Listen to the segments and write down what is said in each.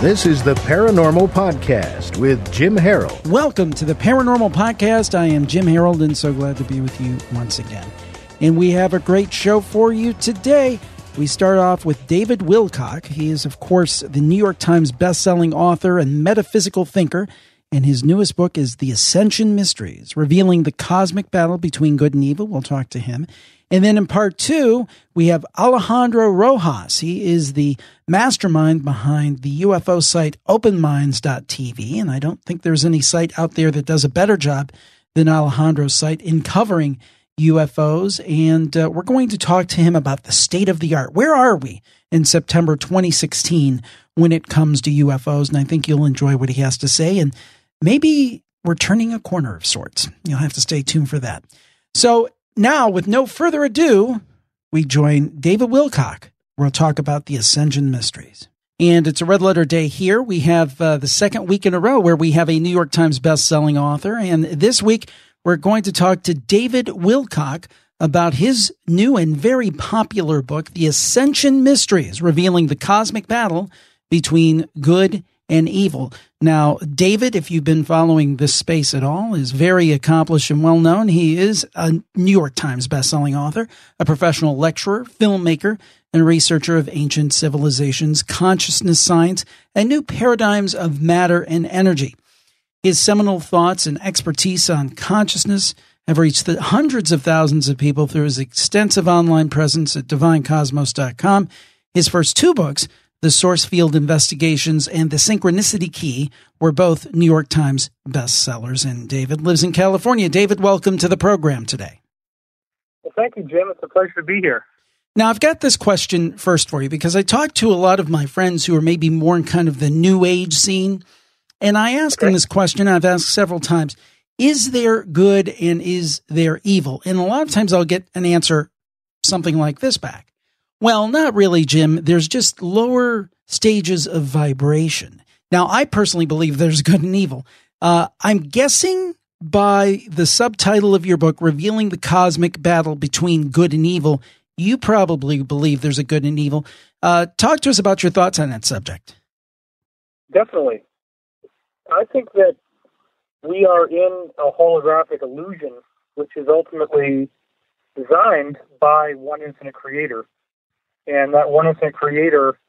This is the Paranormal Podcast with Jim Harold. Wilcom to the Paranormal Podcast. I am Jim Harold and so glad to be with you once again. And we have a great show for you today. We start off with David Wilcock. He is, of course, the New York Times bestselling author and metaphysical thinker. And his newest book is The Ascension Mysteries, revealing the cosmic battle between good and evil. We'll talk to him. And then in part two, we have Alejandro Rojas. He is the mastermind behind the UFO site openminds.tv. And I don't think there's any site out there that does a better job than Alejandro's site in covering UFOs. And we're going to talk to him about the state of the art. Where are we in September 2016 when it comes to UFOs? And I think you'll enjoy what he has to say. And maybe we're turning a corner of sorts. You'll have to stay tuned for that. So now, with no further ado, we join David Wilcock. We'll talk about the Ascension Mysteries. And it's a red letter day here. We have the second week in a row where we have a New York Times bestselling author. And this week, we're going to talk to David Wilcock about his new and very popular book, The Ascension Mysteries, revealing the cosmic battle between good and evil. Now, David, if you've been following this space at all, is very accomplished and well-known. He is a New York Times bestselling author, a professional lecturer, filmmaker, and researcher of ancient civilizations, consciousness science, and new paradigms of matter and energy. His seminal thoughts and expertise on consciousness have reached the hundreds of thousands of people through his extensive online presence at divinecosmos.com. His first two books, The Source Field Investigations and The Synchronicity Key, were both New York Times bestsellers. And David lives in California. David, welcome to the program today. Well, thank you, Jim. It's a pleasure to be here. Now, I've got this question first for you because I talked to a lot of my friends who are maybe more in kind of the New Age scene. And I asked them this question, I've asked several times, is there good and is there evil? And a lot of times I'll get an answer something like this back. Well, not really, Jim. There's just lower stages of vibration. Now, I personally believe there's good and evil. I'm guessing by the subtitle of your book, Revealing the Cosmic Battle Between Good and Evil, you probably believe there's a good and evil. Talk to us about your thoughts on that subject. Definitely. I think that we are in a holographic illusion, which is ultimately designed by one infinite creator. And that one infinite creator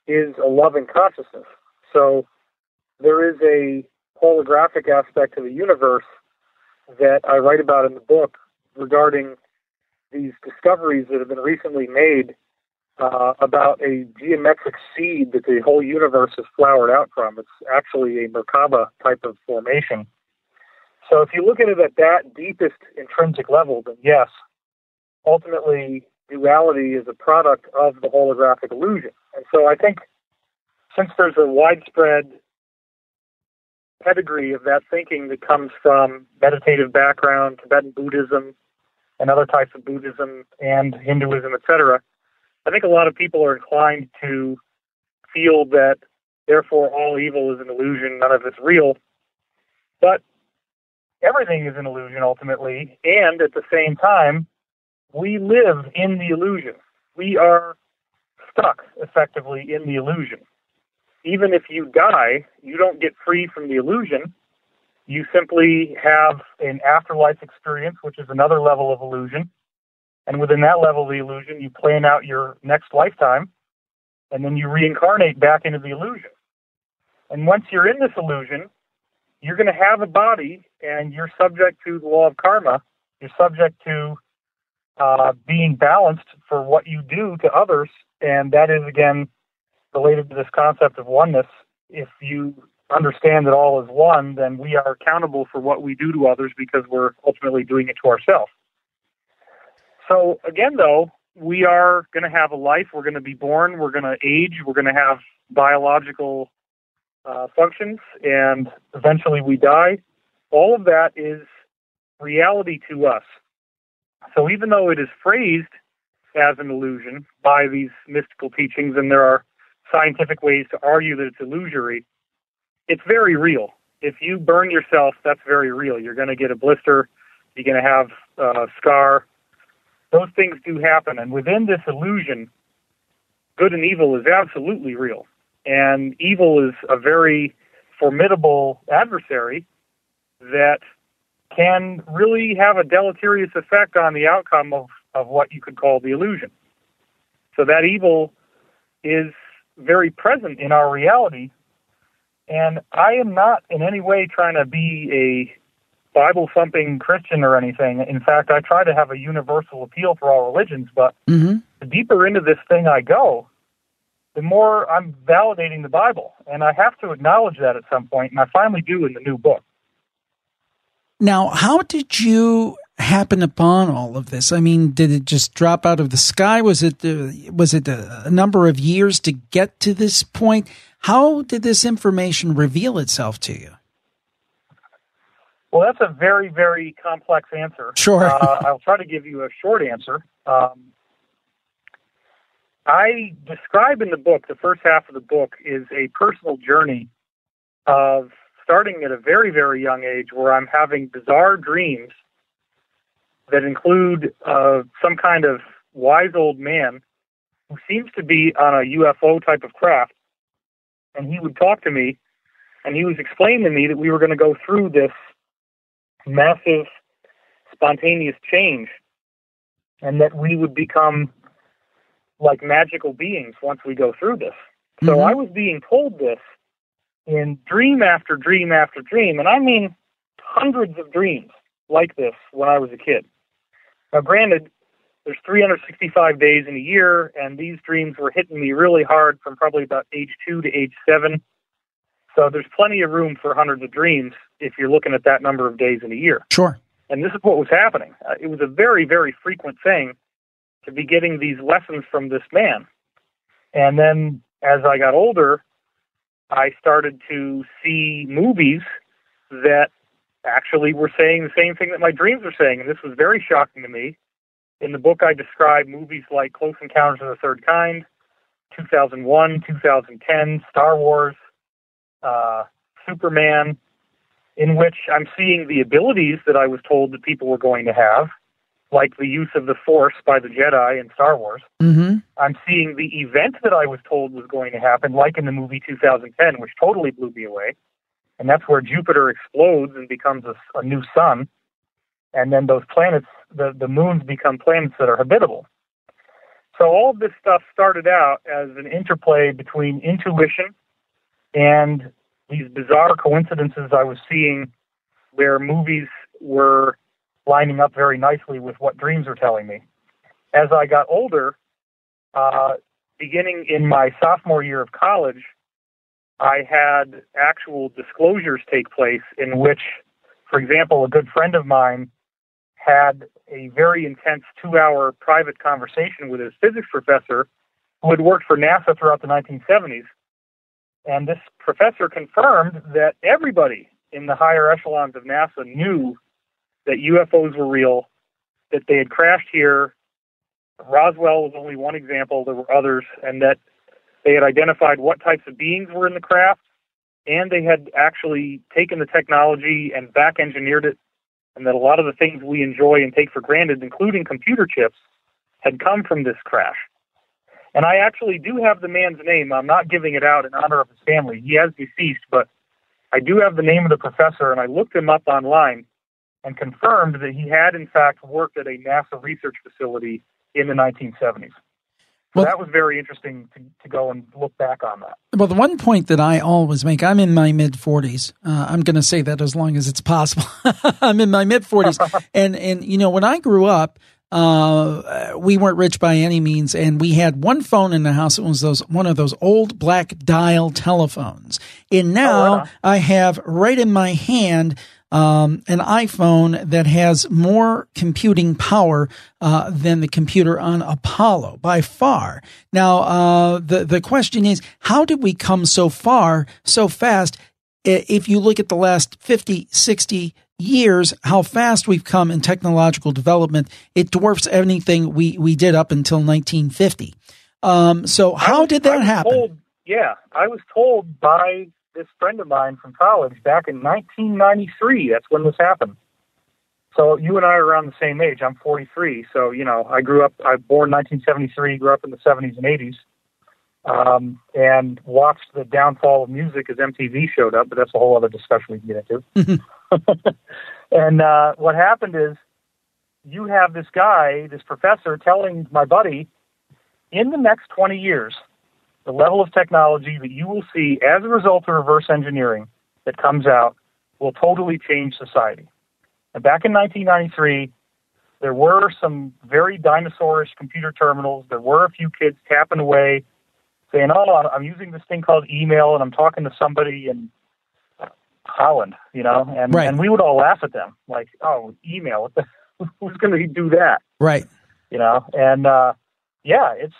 is a loving consciousness. So there is a holographic aspect to the universe that I write about in the book regarding these discoveries that have been recently made about a geometric seed that the whole universe has flowered out from. It's actually a Merkaba type of formation. So if you look at it at that deepest intrinsic level, then yes, ultimately duality is a product of the holographic illusion. And so I think since there's a widespread pedigree of that thinking that comes from meditative background, Tibetan Buddhism, and other types of Buddhism and Hinduism, etc., I think a lot of people are inclined to feel that therefore all evil is an illusion, none of it's real. But everything is an illusion ultimately, and at the same time, we live in the illusion. We are stuck, effectively, in the illusion. Even if you die, you don't get free from the illusion. You simply have an afterlife experience, which is another level of illusion. And within that level of the illusion, you plan out your next lifetime, and then you reincarnate back into the illusion. And once you're in this illusion, you're going to have a body, and you're subject to the law of karma. You're subject to being balanced for what you do to others, and that is, again, related to this concept of oneness. If you understand that all is one, then we are accountable for what we do to others because we're ultimately doing it to ourselves. So, again, though, we are going to have a life. We're going to be born. We're going to age. We're going to have biological functions, and eventually we die. All of that is reality to us. So even though it is phrased as an illusion by these mystical teachings, and there are scientific ways to argue that it's illusory, it's very real. If you burn yourself, that's very real. You're going to get a blister. You're going to have a scar. Those things do happen. And within this illusion, good and evil is absolutely real. And evil is a very formidable adversary that can really have a deleterious effect on the outcome of what you could call the illusion. So that evil is very present in our reality, and I am not in any way trying to be a Bible-thumping Christian or anything. In fact, I try to have a universal appeal for all religions, but the deeper into this thing I go, the more I'm validating the Bible, and I have to acknowledge that at some point, and I finally do in the new book. Now, how did you happen upon all of this? I mean, did it just drop out of the sky? Was it a number of years to get to this point? How did this information reveal itself to you? Well, that's a very, very complex answer. Sure. I'll try to give you a short answer. I describe in the book, the first half of the book is a personal journey of starting at a very, very young age where I'm having bizarre dreams that include some kind of wise old man who seems to be on a UFO type of craft. And he would talk to me, and he was explaining to me that we were going to go through this massive, spontaneous change, and that we would become like magical beings once we go through this. So I was being told this in dream after dream after dream, and I mean hundreds of dreams like this when I was a kid. Now, granted, there's 365 days in a year, and these dreams were hitting me really hard from probably about age 2 to age 7. So there's plenty of room for hundreds of dreams if you're looking at that number of days in a year. Sure. And this is what was happening. It was a very, very frequent thing to be getting these lessons from this man. And then as I got older, I started to see movies that actually were saying the same thing that my dreams were saying. And this was very shocking to me. In the book, I describe movies like Close Encounters of the Third Kind, 2001, 2010, Star Wars, Superman, in which I'm seeing the abilities that I was told that people were going to have, like the use of the Force by the Jedi in Star Wars. I'm seeing the event that I was told was going to happen, like in the movie 2010, which totally blew me away. And that's where Jupiter explodes and becomes a new sun. And then those planets, the moons become planets that are habitable. So all of this stuff started out as an interplay between intuition and these bizarre coincidences I was seeing where movies were lining up very nicely with what dreams were telling me. As I got older, beginning in my sophomore year of college, I had actual disclosures take place in which, for example, a good friend of mine had a very intense 2-hour private conversation with his physics professor who had worked for NASA throughout the 1970s. And this professor confirmed that everybody in the higher echelons of NASA knew that UFOs were real, that they had crashed here. Roswell was only one example. There were others, and that they had identified what types of beings were in the craft, and they had actually taken the technology and back-engineered it, and that a lot of the things we enjoy and take for granted, including computer chips, had come from this crash. And I actually do have the man's name. I'm not giving it out in honor of his family. He has deceased, but I do have the name of the professor, and I looked him up online and confirmed that he had, in fact, worked at a NASA research facility in the 1970s. So that was very interesting to go and look back on that. Well, the one point that I always make, I'm in my mid-40s. I'm going to say that as long as it's possible. I'm in my mid-40s. and you know, when I grew up, we weren't rich by any means, and we had one phone in the house. It was one of those old black dial telephones. And now I have right in my hand an iPhone that has more computing power than the computer on Apollo by far. Now, the question is, how did we come so far so fast? If you look at the last 50, 60 years, how fast we've come in technological development, it dwarfs anything we did up until 1950. So how did that happen? I was told by this friend of mine from college back in 1993. That's when this happened. So you and I are around the same age. I'm 43. So, you know, I was born in 1973, grew up in the 70s and 80s. and watched the downfall of music as MTV showed up, but that's a whole other discussion we can get into. And what happened is you have this guy, this professor, telling my buddy, in the next 20 years, the level of technology that you will see as a result of reverse engineering that comes out will totally change society. And back in 1993, there were some very dinosaurish computer terminals. There were a few kids tapping away, saying, oh, I'm using this thing called email, and I'm talking to somebody in Holland, and, right. And we would all laugh at them, like, oh, email, who's going to do that? Right. And it's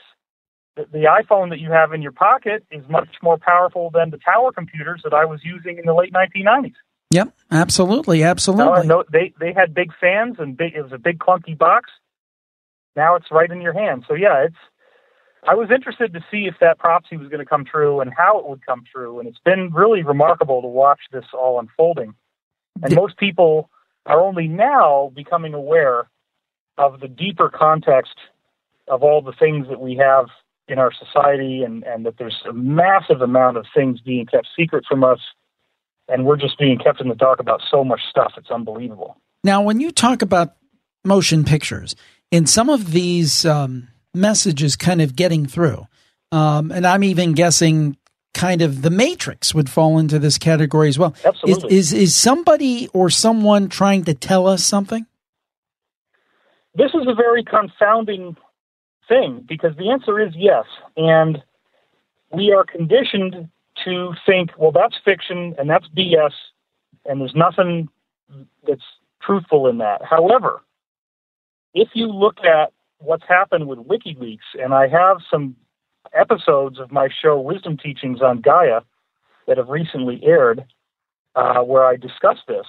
the iPhone that you have in your pocket is much more powerful than the tower computers that I was using in the late 1990s. Yep, absolutely. No, they had big fans, and it was a big clunky box. Now it's right in your hand. So I was interested to see if that prophecy was going to come true and how it would come true, and it's been really remarkable to watch this all unfolding. And most people are only now becoming aware of the deeper context of all the things that we have in our society, and that there's a massive amount of things being kept secret from us, and we're just being kept in the dark about so much stuff. It's unbelievable. Now, when you talk about motion pictures, in some of these messages kind of getting through, and I'm even guessing kind of The Matrix would fall into this category as well. Absolutely. Is somebody or someone trying to tell us something? This is a very confounding thing, because the answer is yes. And we are conditioned to think, well, that's fiction and that's BS, and there's nothing that's truthful in that. However, if you look at what's happened with WikiLeaks, and I have some episodes of my show Wisdom Teachings on Gaia that have recently aired, where I discuss this.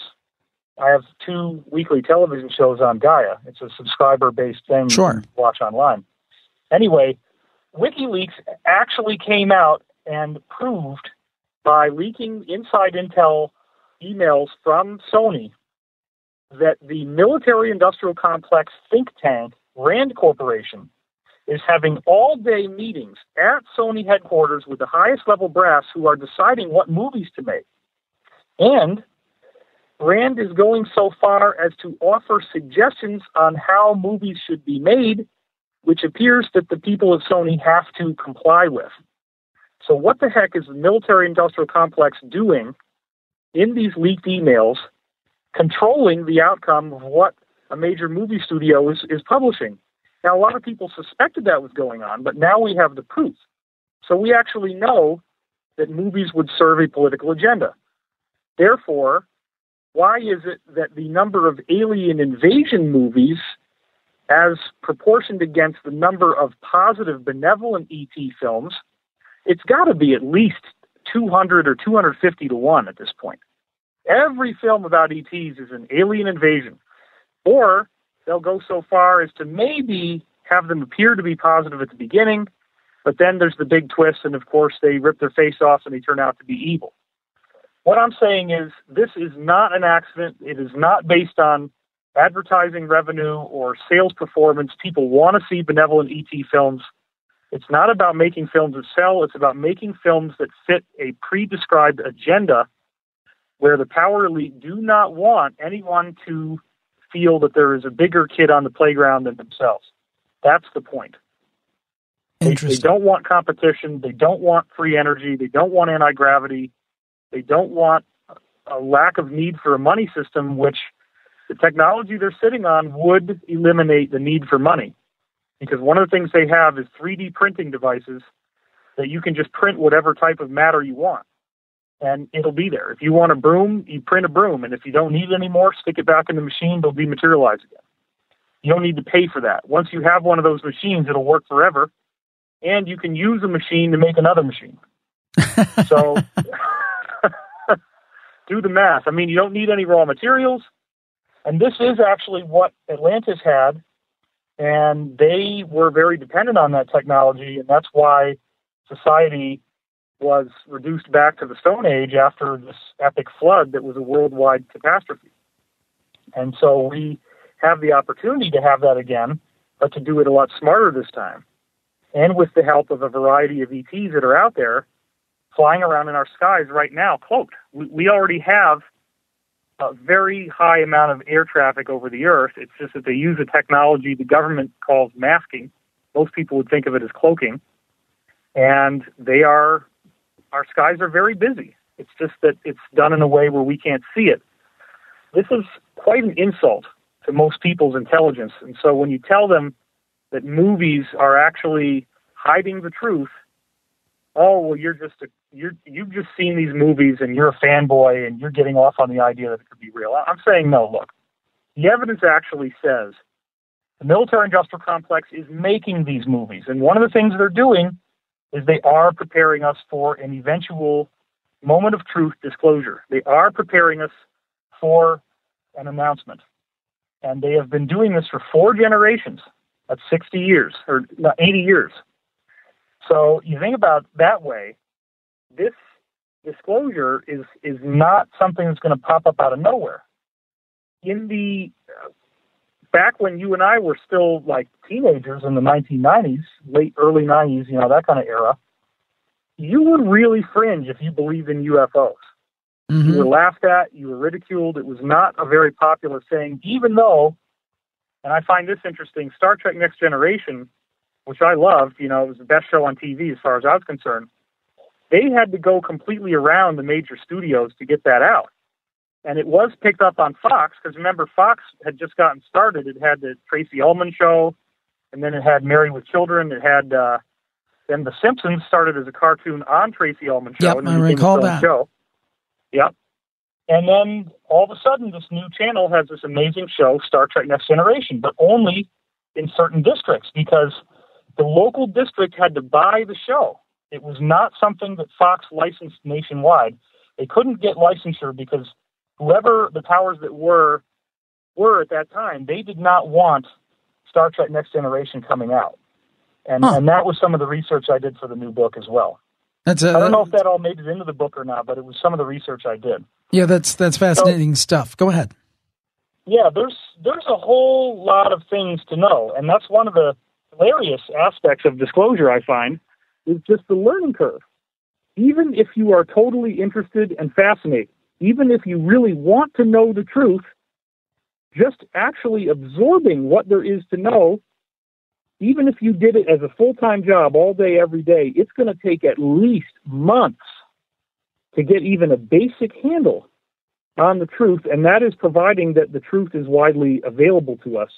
I have 2 weekly television shows on Gaia. It's a subscriber-based thing Sure. you can watch online. Anyway, WikiLeaks actually came out and proved by leaking inside Intel emails from Sony that the military-industrial complex think tank, RAND Corporation, is having all-day meetings at Sony headquarters with the highest-level brass who are deciding what movies to make. And RAND is going so far as to offer suggestions on how movies should be made, which appears that the people at Sony have to comply with. So what the heck is the military-industrial complex doing in these leaked emails, controlling the outcome of what a major movie studio is publishing? Now, a lot of people suspected that was going on, but now we have the proof. So we actually know that movies would serve a political agenda. Therefore, why is it that the number of alien invasion movies, as proportioned against the number of positive, benevolent ET films, it's got to be at least 200 or 250 to 1 at this point. Every film about ETs is an alien invasion. Or they'll go so far as to maybe have them appear to be positive at the beginning, but then there's the big twist, and of course they rip their face off and they turn out to be evil. What I'm saying is this is not an accident. It is not based on advertising revenue or sales performance. People want to see benevolent ET films. It's not about making films that sell. It's about making films that fit a pre-described agenda where the power elite do not want anyone to feel that there is a bigger kid on the playground than themselves. That's the point. They don't want competition. They don't want free energy. They don't want anti-gravity. They don't want a lack of need for a money system, which the technology they're sitting on would eliminate the need for money. Because one of the things they have is 3D printing devices that you can just print whatever type of matter you want, and it'll be there. If you want a broom, you print a broom, and if you don't need it anymore, stick it back in the machine, they'll dematerialize again. You don't need to pay for that. Once you have one of those machines, it'll work forever, and you can use a machine to make another machine. So do the math. I mean, you don't need any raw materials, and this is actually what Atlantis had, and they were very dependent on that technology, and that's why society was reduced back to the Stone Age after this epic flood that was a worldwide catastrophe. And so we have the opportunity to have that again, but to do it a lot smarter this time. and with the help of a variety of ETs that are out there flying around in our skies right now, cloaked. We already have a very high amount of air traffic over the Earth. It's just that they use a technology the government calls masking. Most people would think of it as cloaking. And our skies are very busy. It's just that it's done in a way where we can't see it. This is quite an insult to most people's intelligence. And so when you tell them that movies are actually hiding the truth, oh, well, you've just seen these movies and you're a fanboy and you're getting off on the idea that it could be real. I'm saying no, look. The evidence actually says the military-industrial complex is making these movies. And one of the things they're doing is they are preparing us for an eventual moment of truth disclosure. They are preparing us for an announcement. And they have been doing this for 4 generations. That's 60 years, or 80 years. So you think about it that way, this disclosure is not something that's going to pop up out of nowhere. Back when you and I were still like teenagers in the 1990s, early 90s, that kind of era, you were really fringe if you believed in UFOs. Mm-hmm. You were laughed at, you were ridiculed. It was not a very popular thing, even though, and I find this interesting, Star Trek Next Generation, which I loved, it was the best show on TV as far as I was concerned, they had to go completely around the major studios to get that out. And it was picked up on Fox, because remember, Fox had just gotten started. It had the Tracy Ullman show, and then it had Married with Children. It had, then The Simpsons started as a cartoon on Tracy Ullman show. Yep, and I recall that. Show. Yep. And then all of a sudden, this new channel has this amazing show, Star Trek Next Generation, but only in certain districts, because the local district had to buy the show. It was not something that Fox licensed nationwide. They couldn't get licensure because whoever the powers that were at that time, they did not want Star Trek Next Generation coming out. And that was some of the research I did for the new book as well. I don't know if that all made it into the book or not, but it was some of the research I did. Yeah, that's fascinating stuff. Go ahead. Yeah, there's a whole lot of things to know, and that's one of the hilarious aspects of disclosure, I find, is just the learning curve. Even if you are totally interested and fascinated, even if you really want to know the truth, just actually absorbing what there is to know, even if you did it as a full-time job all day, every day, it's going to take at least months to get even a basic handle on the truth, and that is providing that the truth is widely available to us.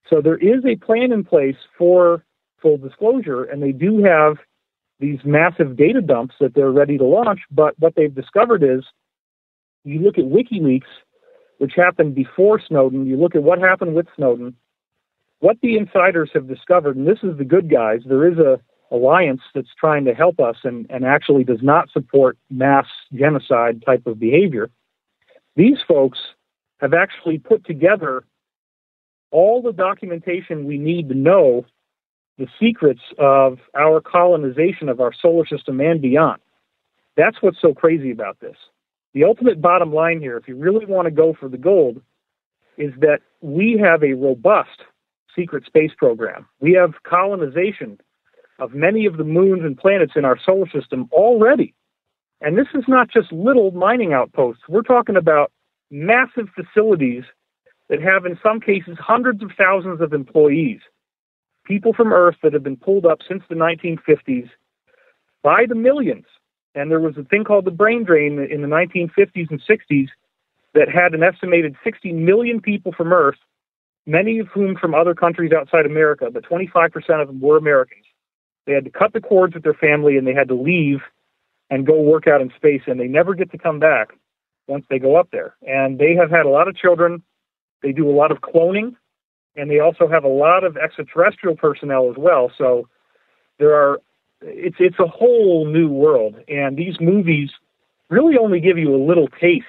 So there is a plan in place for full disclosure, and they do have these massive data dumps that they're ready to launch, but what they've discovered is, you look at WikiLeaks, which happened before Snowden, you look at what happened with Snowden, what the insiders have discovered, and this is the good guys, there is a alliance that's trying to help us and actually does not support mass genocide type of behavior. These folks have actually put together all the documentation we need to know the secrets of our colonization of our solar system and beyond. That's what's so crazy about this. The ultimate bottom line here, if you really want to go for the gold, is that we have a robust secret space program. We have colonization of many of the moons and planets in our solar system already. And this is not just little mining outposts. We're talking about massive facilities that have, in some cases, hundreds of thousands of employees, people from Earth that have been pulled up since the 1950s by the millions. And there was a thing called the brain drain in the 1950s and 60s that had an estimated 60 million people from Earth, many of whom from other countries outside America, but 25% of them were Americans. They had to cut the cords with their family, and they had to leave and go work out in space, and they never get to come back once they go up there. And they have had a lot of children. They do a lot of cloning, and they also have a lot of extraterrestrial personnel as well. So it's a whole new world, and these movies really only give you a little taste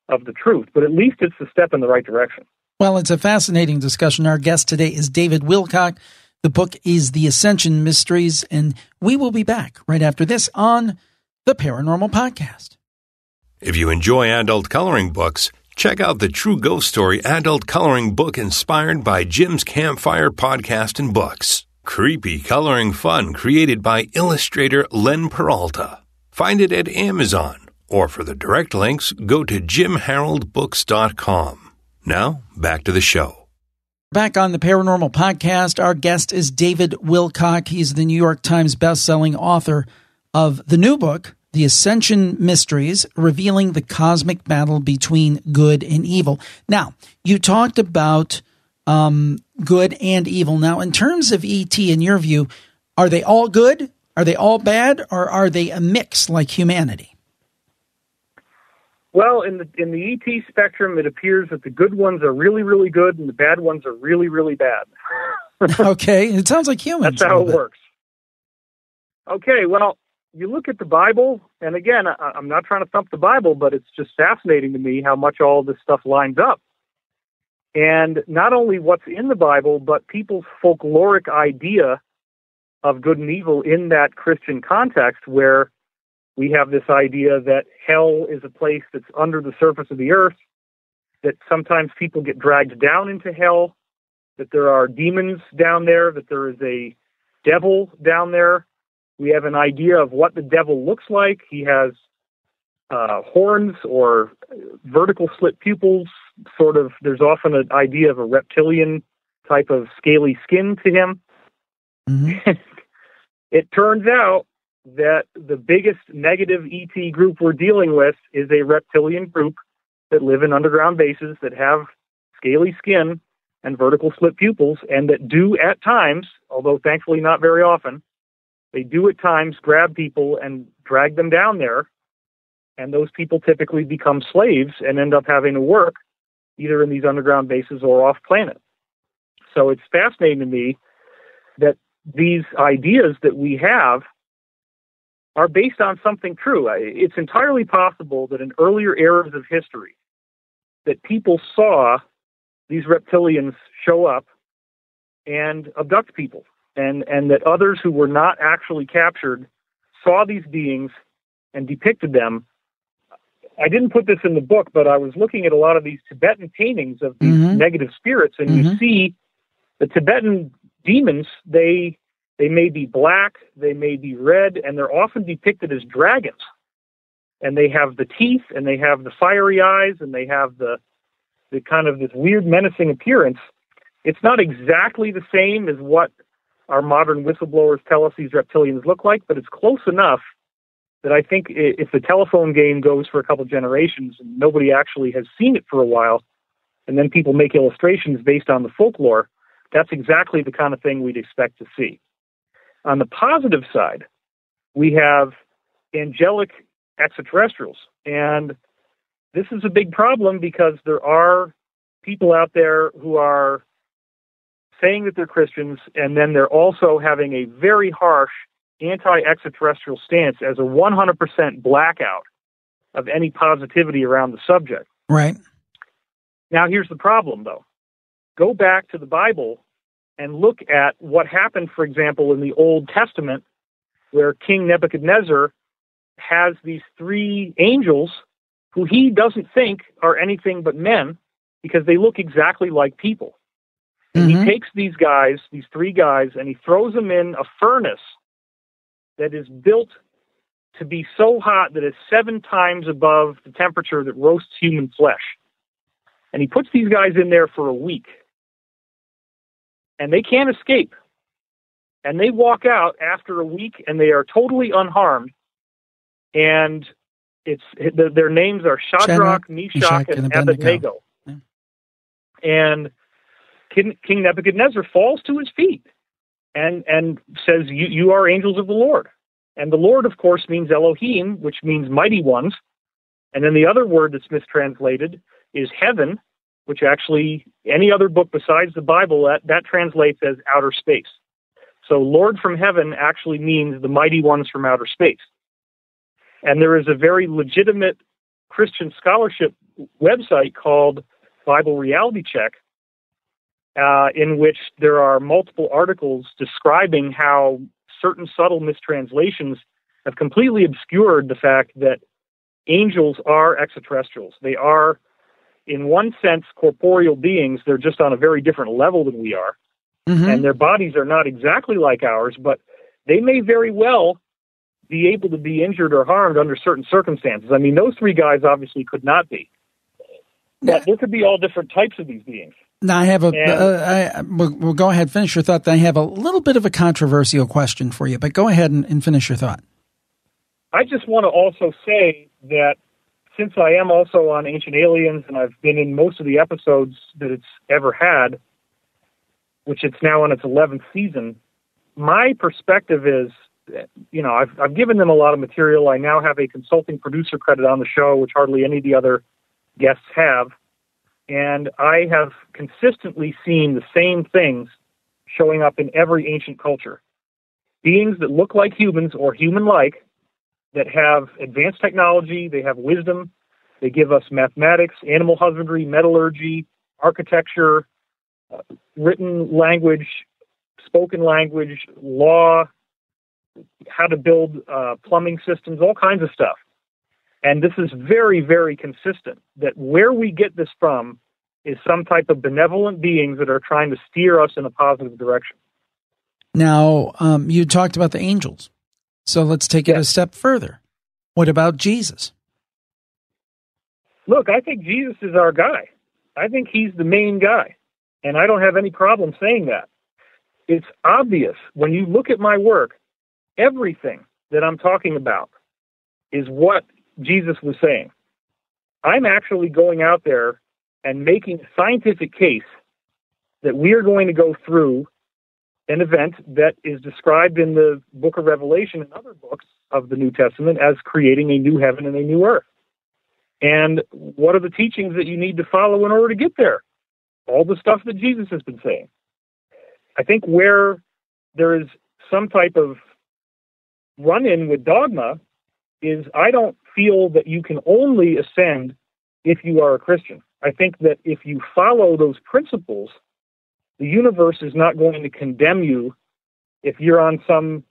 of the truth, but at least it's a step in the right direction. Well, it's a fascinating discussion. Our guest today is David Wilcock. The book is The Ascension Mysteries, and we will be back right after this on the Paranormal Podcast. If you enjoy adult coloring books, check out the True Ghost Story adult coloring book inspired by Jim's Campfire podcast and books. creepy coloring fun created by illustrator Len Peralta. Find it at Amazon, or for the direct links, go to jimharoldbooks.com. Now, back to the show. Back on the Paranormal Podcast, our guest is David Wilcock. He's the New York Times bestselling author of the new book, The Ascension Mysteries, revealing the cosmic battle between good and evil. Now, you talked about good and evil. Now, in terms of ET, in your view, are they all good? Are they all bad? Or are they a mix like humanity? Well, in the ET spectrum, it appears that the good ones are really, really good and the bad ones are really, really bad. Okay, it sounds like humans. That's how it works. Okay, well, you look at the Bible, and again, I'm not trying to thump the Bible, but it's just fascinating to me how much all this stuff lines up. And not only what's in the Bible, but people's folkloric idea of good and evil in that Christian context, where we have this idea that hell is a place that's under the surface of the earth, that sometimes people get dragged down into hell, that there are demons down there, that there is a devil down there. We have an idea of what the devil looks like. He has horns or vertical slit pupils, sort of. There's often an idea of a reptilian type of scaly skin to him. Mm-hmm. It turns out that the biggest negative ET group we're dealing with is a reptilian group that live in underground bases that have scaly skin and vertical slit pupils, and that do at times, although thankfully not very often, they do at times grab people and drag them down there, and those people typically become slaves and end up having to work either in these underground bases or off planet. So it's fascinating to me that these ideas that we have are based on something true. It's entirely possible that in earlier eras of history, that people saw these reptilians show up and abduct people, and that others who were not actually captured saw these beings and depicted them. I didn't put this in the book, but I was looking at a lot of these Tibetan paintings of these negative spirits, and you see the Tibetan demons, they may be black, they may be red, and they're often depicted as dragons. And they have the teeth, and they have the fiery eyes, and they have the kind of this weird menacing appearance. It's not exactly the same as what our modern whistleblowers tell us these reptilians look like, but it's close enough that I think if the telephone game goes for a couple generations and nobody actually has seen it for a while, and then people make illustrations based on the folklore, that's exactly the kind of thing we'd expect to see. On the positive side, we have angelic extraterrestrials. And this is a big problem because there are people out there who are saying that they're Christians, and then they're also having a very harsh anti-extraterrestrial stance as a 100% blackout of any positivity around the subject. Right. Now, here's the problem, though. Go back to the Bible and look at what happened, for example, in the Old Testament, where King Nebuchadnezzar has these three angels who he doesn't think are anything but men because they look exactly like people. And he takes these guys, these three guys, and he throws them in a furnace that is built to be so hot that it's 7 times above the temperature that roasts human flesh. And he puts these guys in there for a week. And they can't escape. And they walk out after a week, and they are totally unharmed. And their names are Shadrach, Meshach, and Abednego. Yeah. And King Nebuchadnezzar falls to his feet and says, you are angels of the Lord. And the Lord, of course, means Elohim, which means mighty ones. And then the other word that's mistranslated is heaven, which actually, any other book besides the Bible, that translates as outer space. So Lord from heaven actually means the mighty ones from outer space. And there is a very legitimate Christian scholarship website called Bible Reality Check, in which there are multiple articles describing how certain subtle mistranslations have completely obscured the fact that angels are extraterrestrials. They are, in one sense, corporeal beings. They're just on a very different level than we are. and their bodies are not exactly like ours, but they may very well be able to be injured or harmed under certain circumstances. I mean, those three guys obviously could not be. But there could be all different types of these beings. Now, I have we'll go ahead, finish your thought. I have a little bit of a controversial question for you, but go ahead and finish your thought. I just want to also say that since I am also on Ancient Aliens, and I've been in most of the episodes that it's ever had, which it's now on its 11th season, my perspective is, I've given them a lot of material. I now have a consulting producer credit on the show, which hardly any of the other guests have. And I have consistently seen the same things showing up in every ancient culture. Beings that look like humans or human-like, that have advanced technology, they have wisdom, they give us mathematics, animal husbandry, metallurgy, architecture, written language, spoken language, law, how to build plumbing systems, all kinds of stuff. And this is very, very consistent, that where we get this from is some type of benevolent beings that are trying to steer us in a positive direction. Now, you talked about the angels. So let's take it a step further. What about Jesus? Look, I think Jesus is our guy. I think he's the main guy. And I don't have any problem saying that. It's obvious when you look at my work, everything that I'm talking about is what Jesus was saying. I'm actually going out there and making a scientific case that we are going to go through an event that is described in the book of Revelation and other books of the New Testament as creating a new heaven and a new earth. And what are the teachings that you need to follow in order to get there? All the stuff that Jesus has been saying. I think where there is some type of run-in with dogma is I don't feel that you can only ascend if you are a Christian. I think that if you follow those principles, the universe is not going to condemn you if you're on some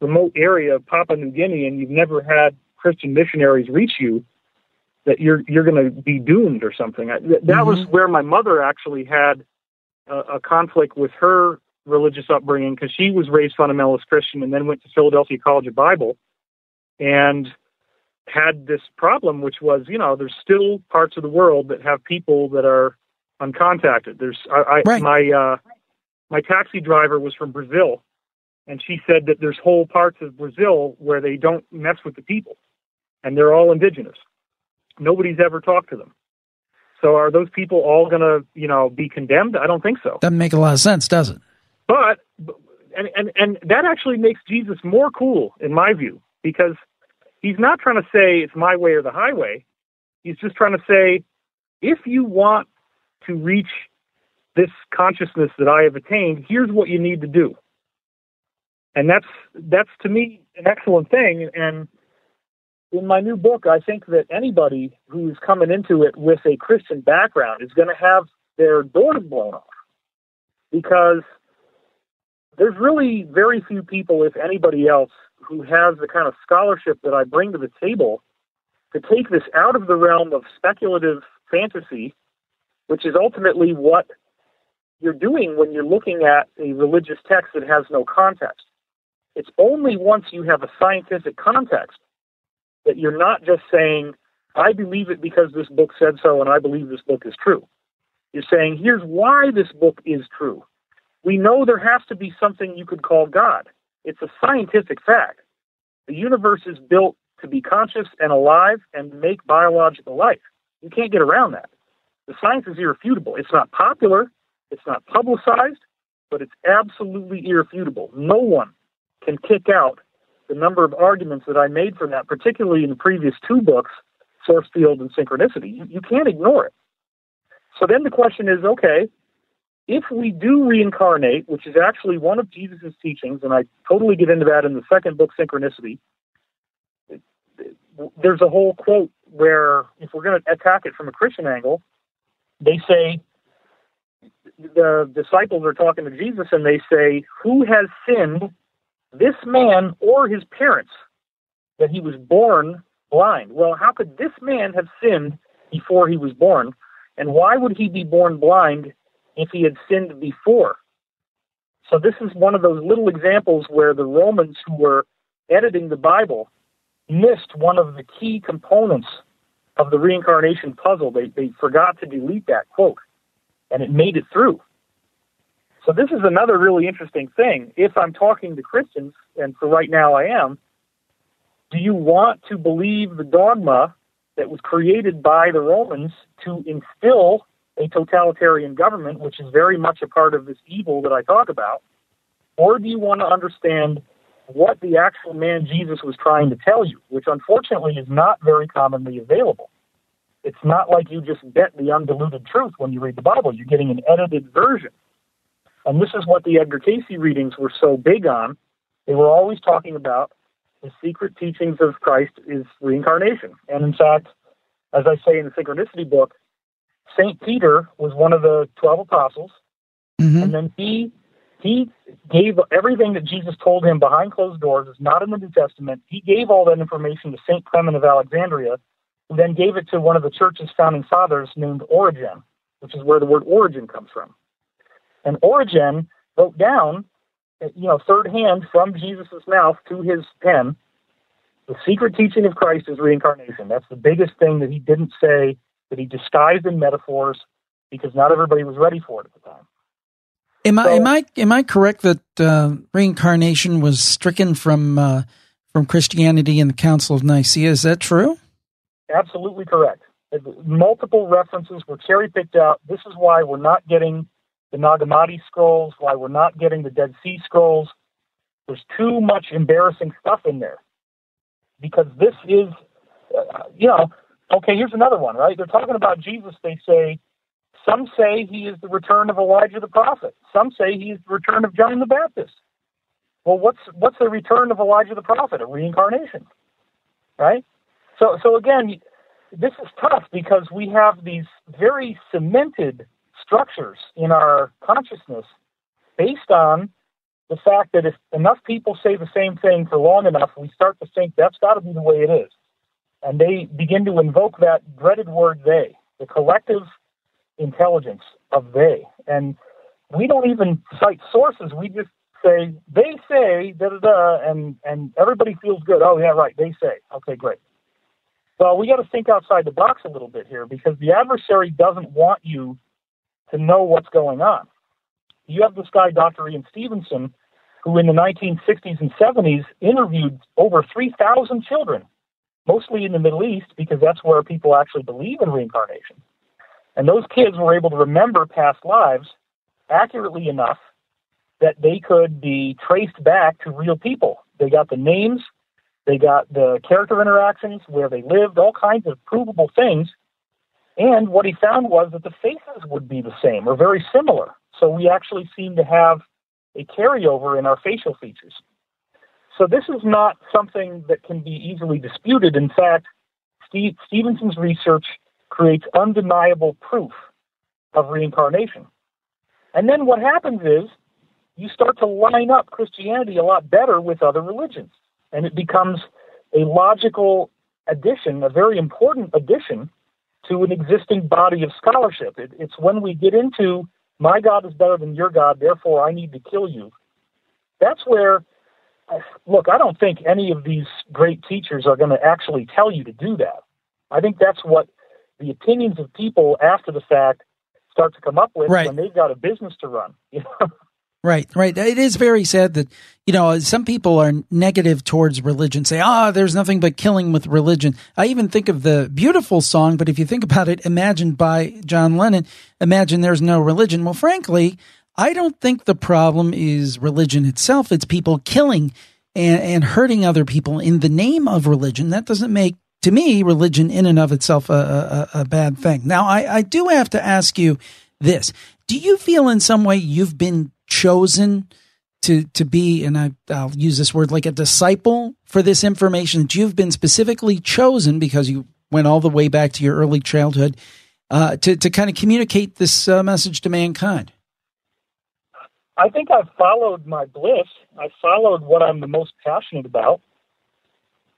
remote area of Papua New Guinea and you've never had Christian missionaries reach you, that you're going to be doomed or something. That was where my mother actually had a conflict with her religious upbringing, because she was raised fundamentalist Christian and then went to Philadelphia College of Bible and had this problem, which was, there's still parts of the world that have people that are uncontacted. My taxi driver was from Brazil, and she said that there's whole parts of Brazil where they don't mess with the people, and they're all indigenous. Nobody's ever talked to them. So are those people all going to, be condemned? I don't think so. Doesn't make a lot of sense, does it? But that actually makes Jesus more cool, in my view, because he's not trying to say it's my way or the highway. He's just trying to say, if you want to reach this consciousness that I have attained, here's what you need to do. And that's to me an excellent thing. And in my new book, I think that anybody who's coming into it with a Christian background is going to have their doors blown off, because there's really very few people, if anybody else, who has the kind of scholarship that I bring to the table to take this out of the realm of speculative fantasy, which is ultimately what you're doing when you're looking at a religious text that has no context. It's only once you have a scientific context that you're not just saying, I believe it because this book said so and I believe this book is true. You're saying, here's why this book is true. We know there has to be something you could call God. It's a scientific fact. The universe is built to be conscious and alive and make biological life. You can't get around that. The science is irrefutable. It's not popular, it's not publicized, but it's absolutely irrefutable. No one can kick out the number of arguments that I made for that, particularly in the previous two books, Source Field and Synchronicity. You can't ignore it. So then the question is, okay, if we do reincarnate, which is actually one of Jesus' teachings, and I totally get into that in the second book, Synchronicity, there's a whole quote where, if we're going to attack it from a Christian angle, they say, the disciples are talking to Jesus, and they say, who has sinned, this man or his parents, that he was born blind? Well, how could this man have sinned before he was born? And why would he be born blind if he had sinned before? So this is one of those little examples where the Romans who were editing the Bible missed one of the key components of the reincarnation puzzle. They forgot to delete that quote, and it made it through. So this is another really interesting thing. If I'm talking to Christians, and for right now I am, do you want to believe the dogma that was created by the Romans to instill a totalitarian government, which is very much a part of this evil that I talk about? Or do you want to understand what the actual man Jesus was trying to tell you, which unfortunately is not very commonly available? It's not like you just get the undiluted truth when you read the Bible. You're getting an edited version. And this is what the Edgar Cayce readings were so big on. They were always talking about the secret teachings of Christ is reincarnation. And in fact, as I say in the Synchronicity book, St. Peter was one of the 12 apostles, and then he gave everything that Jesus told him behind closed doors. It's not in the New Testament. He gave all that information to St. Clement of Alexandria, who then gave it to one of the church's founding fathers named Origen, which is where the word origin comes from. And Origen wrote down, third hand from Jesus' mouth to his pen, the secret teaching of Christ is reincarnation. That's the biggest thing that he didn't say, that he disguised in metaphors, because not everybody was ready for it at the time. Am I correct that reincarnation was stricken from Christianity in the Council of Nicaea? Is that true? Absolutely correct. Multiple references were cherry-picked out. This is why we're not getting the Nag Hammadi scrolls, why we're not getting the Dead Sea Scrolls. There's too much embarrassing stuff in there. Because this is, okay, here's another one, right? They're talking about Jesus. They say, some say he is the return of Elijah the prophet. Some say he is the return of John the Baptist. Well, what's the return of Elijah the prophet? A reincarnation, right? So again, this is tough because we have these very cemented structures in our consciousness based on the fact that if enough people say the same thing for long enough, we start to think that's got to be the way it is. And they begin to invoke that dreaded word they, the collective intelligence of they. And we don't even cite sources. We just say, they say, da-da-da, and everybody feels good. Oh, yeah, right, they say. Okay, great. Well, we got to think outside the box a little bit here because the adversary doesn't want you to know what's going on. You have this guy, Dr. Ian Stevenson, who in the 1960s and 70s interviewed over 3,000 children, mostly in the Middle East, because that's where people actually believe in reincarnation. And those kids were able to remember past lives accurately enough that they could be traced back to real people. They got the names, they got the character interactions, where they lived, all kinds of provable things. And what he found was that the faces would be the same or very similar. So we actually seem to have a carryover in our facial features. So this is not something that can be easily disputed. In fact, Stevenson's research creates undeniable proof of reincarnation. And then what happens is you start to line up Christianity a lot better with other religions. And it becomes a logical addition, a very important addition to an existing body of scholarship. It's when we get into, my God is better than your God, therefore I need to kill you. That's where, look, I don't think any of these great teachers are going to actually tell you to do that. I think that's what the opinions of people after the fact start to come up with when they've got a business to run. Right. It is very sad that, some people are negative towards religion, say, there's nothing but killing with religion. I even think of the beautiful song, but if you think about it, Imagine by John Lennon, Imagine There's No Religion. Well, frankly, I don't think the problem is religion itself. It's people killing and hurting other people in the name of religion. That doesn't make, to me, religion in and of itself a bad thing. Now, I do have to ask you this. Do you feel in some way you've been chosen to be, and I'll use this word, like a disciple for this information, that you've been specifically chosen because you went all the way back to your early childhood to kind of communicate this message to mankind? I think I've followed my bliss. I followed what I'm the most passionate about.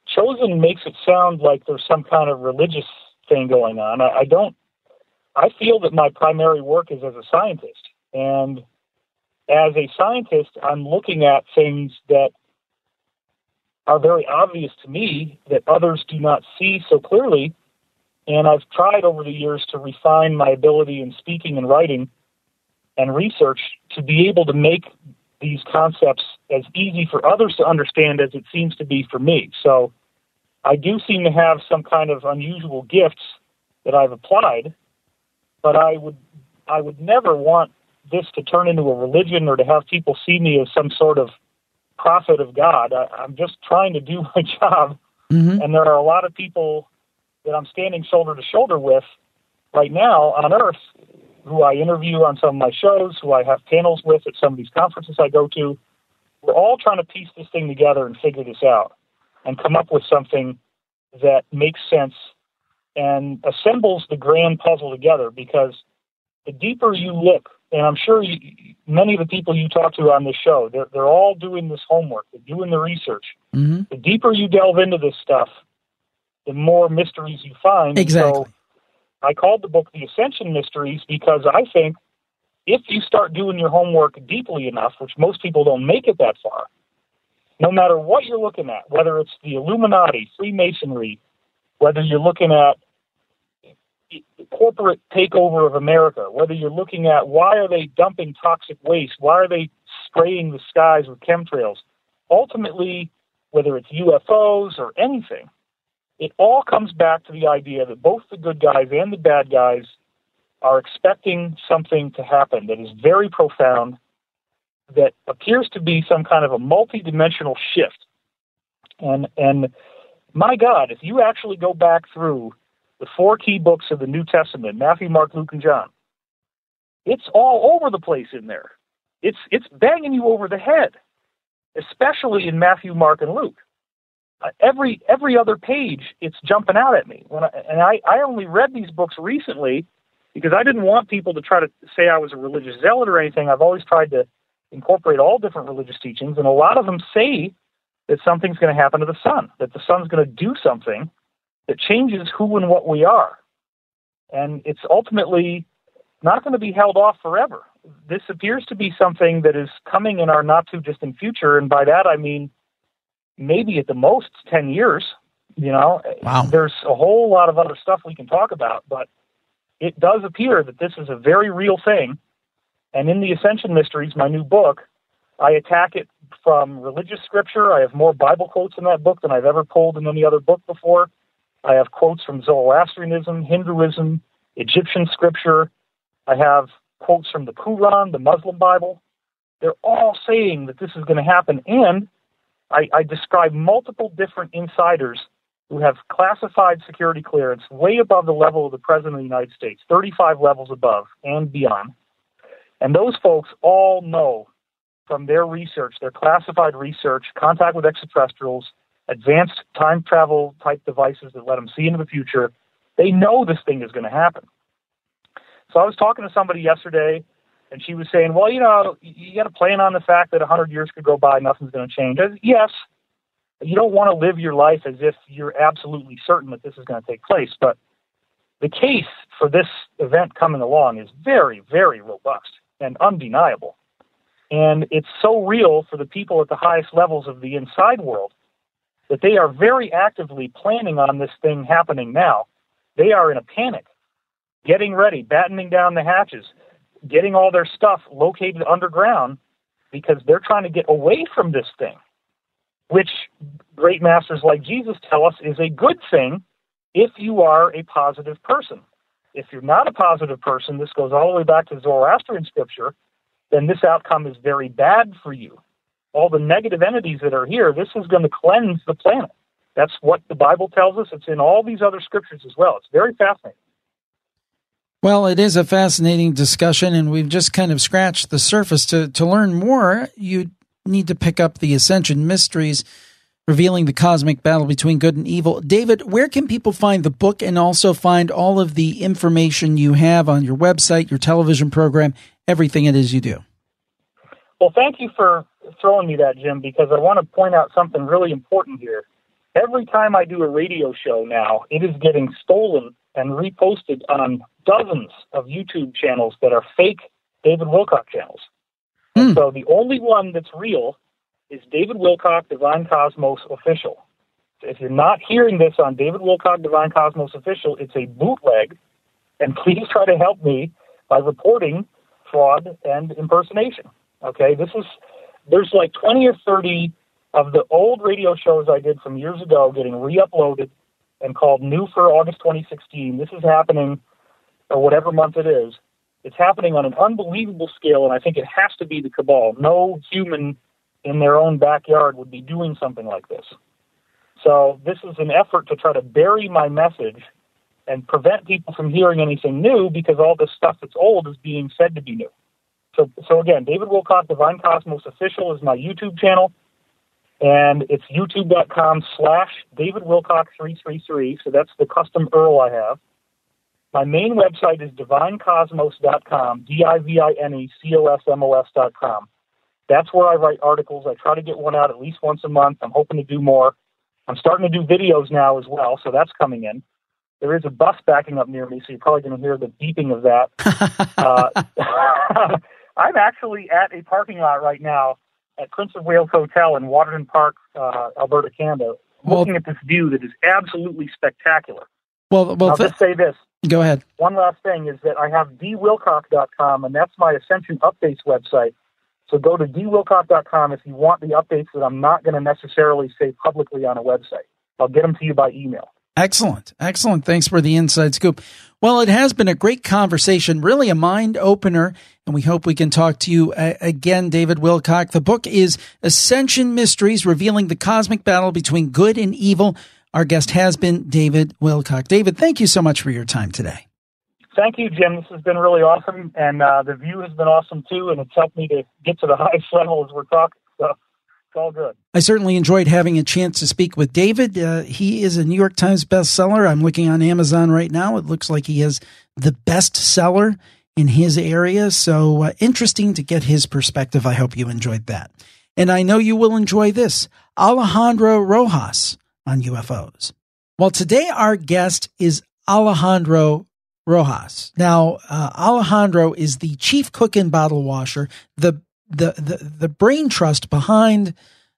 Chosen makes it sound like there's some kind of religious thing going on. I feel that my primary work is as a scientist. And as a scientist, I'm looking at things that are very obvious to me that others do not see so clearly. And I've tried over the years to refine my ability in speaking and writing and research to be able to make these concepts as easy for others to understand as it seems to be for me. So I do seem to have some kind of unusual gifts that I've applied, but I would never want this to turn into a religion or to have people see me as some sort of prophet of God. I'm just trying to do my job, and there are a lot of people that I'm standing shoulder to shoulder with right now on Earth who I interview on some of my shows, who I have panels with at some of these conferences I go to. We're all trying to piece this thing together and figure this out and come up with something that makes sense and assembles the grand puzzle together, because the deeper you look, and I'm sure many of the people you talk to on this show, they're all doing this homework, they're doing the research. The deeper you delve into this stuff, the more mysteries you find. Exactly. So I called the book The Ascension Mysteries because I think if you start doing your homework deeply enough, which most people don't make it that far, no matter what you're looking at, whether it's the Illuminati, Freemasonry, whether you're looking at corporate takeover of America, whether you're looking at why are they dumping toxic waste, why are they spraying the skies with chemtrails, ultimately, whether it's UFOs or anything, it all comes back to the idea that both the good guys and the bad guys are expecting something to happen that is very profound, that appears to be some kind of a multi-dimensional shift. And my God, if you actually go back through the 4 key books of the New Testament, Matthew, Mark, Luke, and John, it's all over the place in there. It's banging you over the head, especially in Matthew, Mark, and Luke. Every other page, it's jumping out at me. I only read these books recently because I didn't want people to try to say I was a religious zealot or anything. I've always tried to incorporate all different religious teachings, and a lot of them say that something's going to happen to the sun, that the sun's going to do something that changes who and what we are. And it's ultimately not going to be held off forever. This appears to be something that is coming in our not-too-distant future, and by that I mean maybe at the most 10 years. Wow. There's a whole lot of other stuff we can talk about, but it does appear that this is a very real thing. And in The Ascension Mysteries, my new book, I attack it from religious scripture. I have more Bible quotes in that book than I've ever pulled in any other book before. I have quotes from Zoroastrianism, Hinduism, Egyptian scripture. I have quotes from the Quran, the Muslim Bible. They're all saying that this is going to happen, and I describe multiple different insiders who have classified security clearance way above the level of the President of the United States, 35 levels above and beyond. And those folks all know from their research, their classified research, contact with extraterrestrials, advanced time travel type devices that let them see into the future, they know this thing is going to happen. So I was talking to somebody yesterday, and she was saying, well, you got to plan on the fact that 100 years could go by, nothing's going to change. I said, yes, you don't want to live your life as if you're absolutely certain that this is going to take place. But the case for this event coming along is very, very robust and undeniable. And it's so real for the people at the highest levels of the inside world that they are very actively planning on this thing happening now. They are in a panic, getting ready, battening down the hatches, getting all their stuff located underground because they're trying to get away from this thing, which great masters like Jesus tell us is a good thing if you are a positive person. If you're not a positive person, this goes all the way back to Zoroastrian scripture, then this outcome is very bad for you. All the negative entities that are here, this is going to cleanse the planet. That's what the Bible tells us. It's in all these other scriptures as well. It's very fascinating. Well, it is a fascinating discussion, and we've just kind of scratched the surface. To learn more, you need to pick up The Ascension Mysteries, revealing the cosmic battle between good and evil. David, where can people find the book and also find all of the information you have on your website, your television program, everything it is you do? Well, thank you for throwing me that, Jim, because I want to point out something really important here. Every time I do a radio show now, it is getting stolen and reposted on dozens of YouTube channels that are fake David Wilcock channels. And so the only one that's real is David Wilcock, Divine Cosmos Official. So if you're not hearing this on David Wilcock, Divine Cosmos Official, it's a bootleg, and please try to help me by reporting fraud and impersonation. Okay, there's like 20 or 30 of the old radio shows I did from years ago getting re-uploaded and called new for August 2016. This is happening, or whatever month it is. It's happening on an unbelievable scale, and I think it has to be the cabal. No human in their own backyard would be doing something like this. So this is an effort to try to bury my message and prevent people from hearing anything new, because all this stuff that's old is being said to be new. So again, David Wilcock, Divine Cosmos Official is my YouTube channel, and it's youtube.com/David Wilcock 333. So that's the custom URL I have. My main website is divinecosmos.com, DIVINECOSMOS.com. That's where I write articles. I try to get one out at least once a month. I'm hoping to do more. I'm starting to do videos now as well, so that's coming in. There is a bus backing up near me, so you're probably going to hear the beeping of that. I'm actually at a parking lot right now at Prince of Wales Hotel in Waterton Park, Alberta, Canada, looking at this view that is absolutely spectacular. Well, I'll just say this. Go ahead. One last thing is that I have dwilcock.com, and that's my Ascension Updates website. So go to dwilcock.com if you want the updates that I'm not going to necessarily say publicly on a website. I'll get them to you by email. Excellent. Excellent. Thanks for the inside scoop. Well, it has been a great conversation, really a mind opener, and we hope we can talk to you again, David Wilcock. The book is Ascension Mysteries, Revealing the Cosmic Battle Between Good and Evil. Our guest has been David Wilcock. David, thank you so much for your time today. Thank you, Jim. This has been really awesome, and the view has been awesome, too, and it's helped me to get to the highest level as we're talking, so it's all good. I certainly enjoyed having a chance to speak with David. He is a New York Times bestseller. I'm looking on Amazon right now. It looks like he is the best seller in his area, so interesting to get his perspective. I hope you enjoyed that. And I know you will enjoy this. Alejandro Rojas on UFOs. Well, today our guest is Alejandro Rojas. Now, Alejandro is the chief cook and bottle washer, the brain trust behind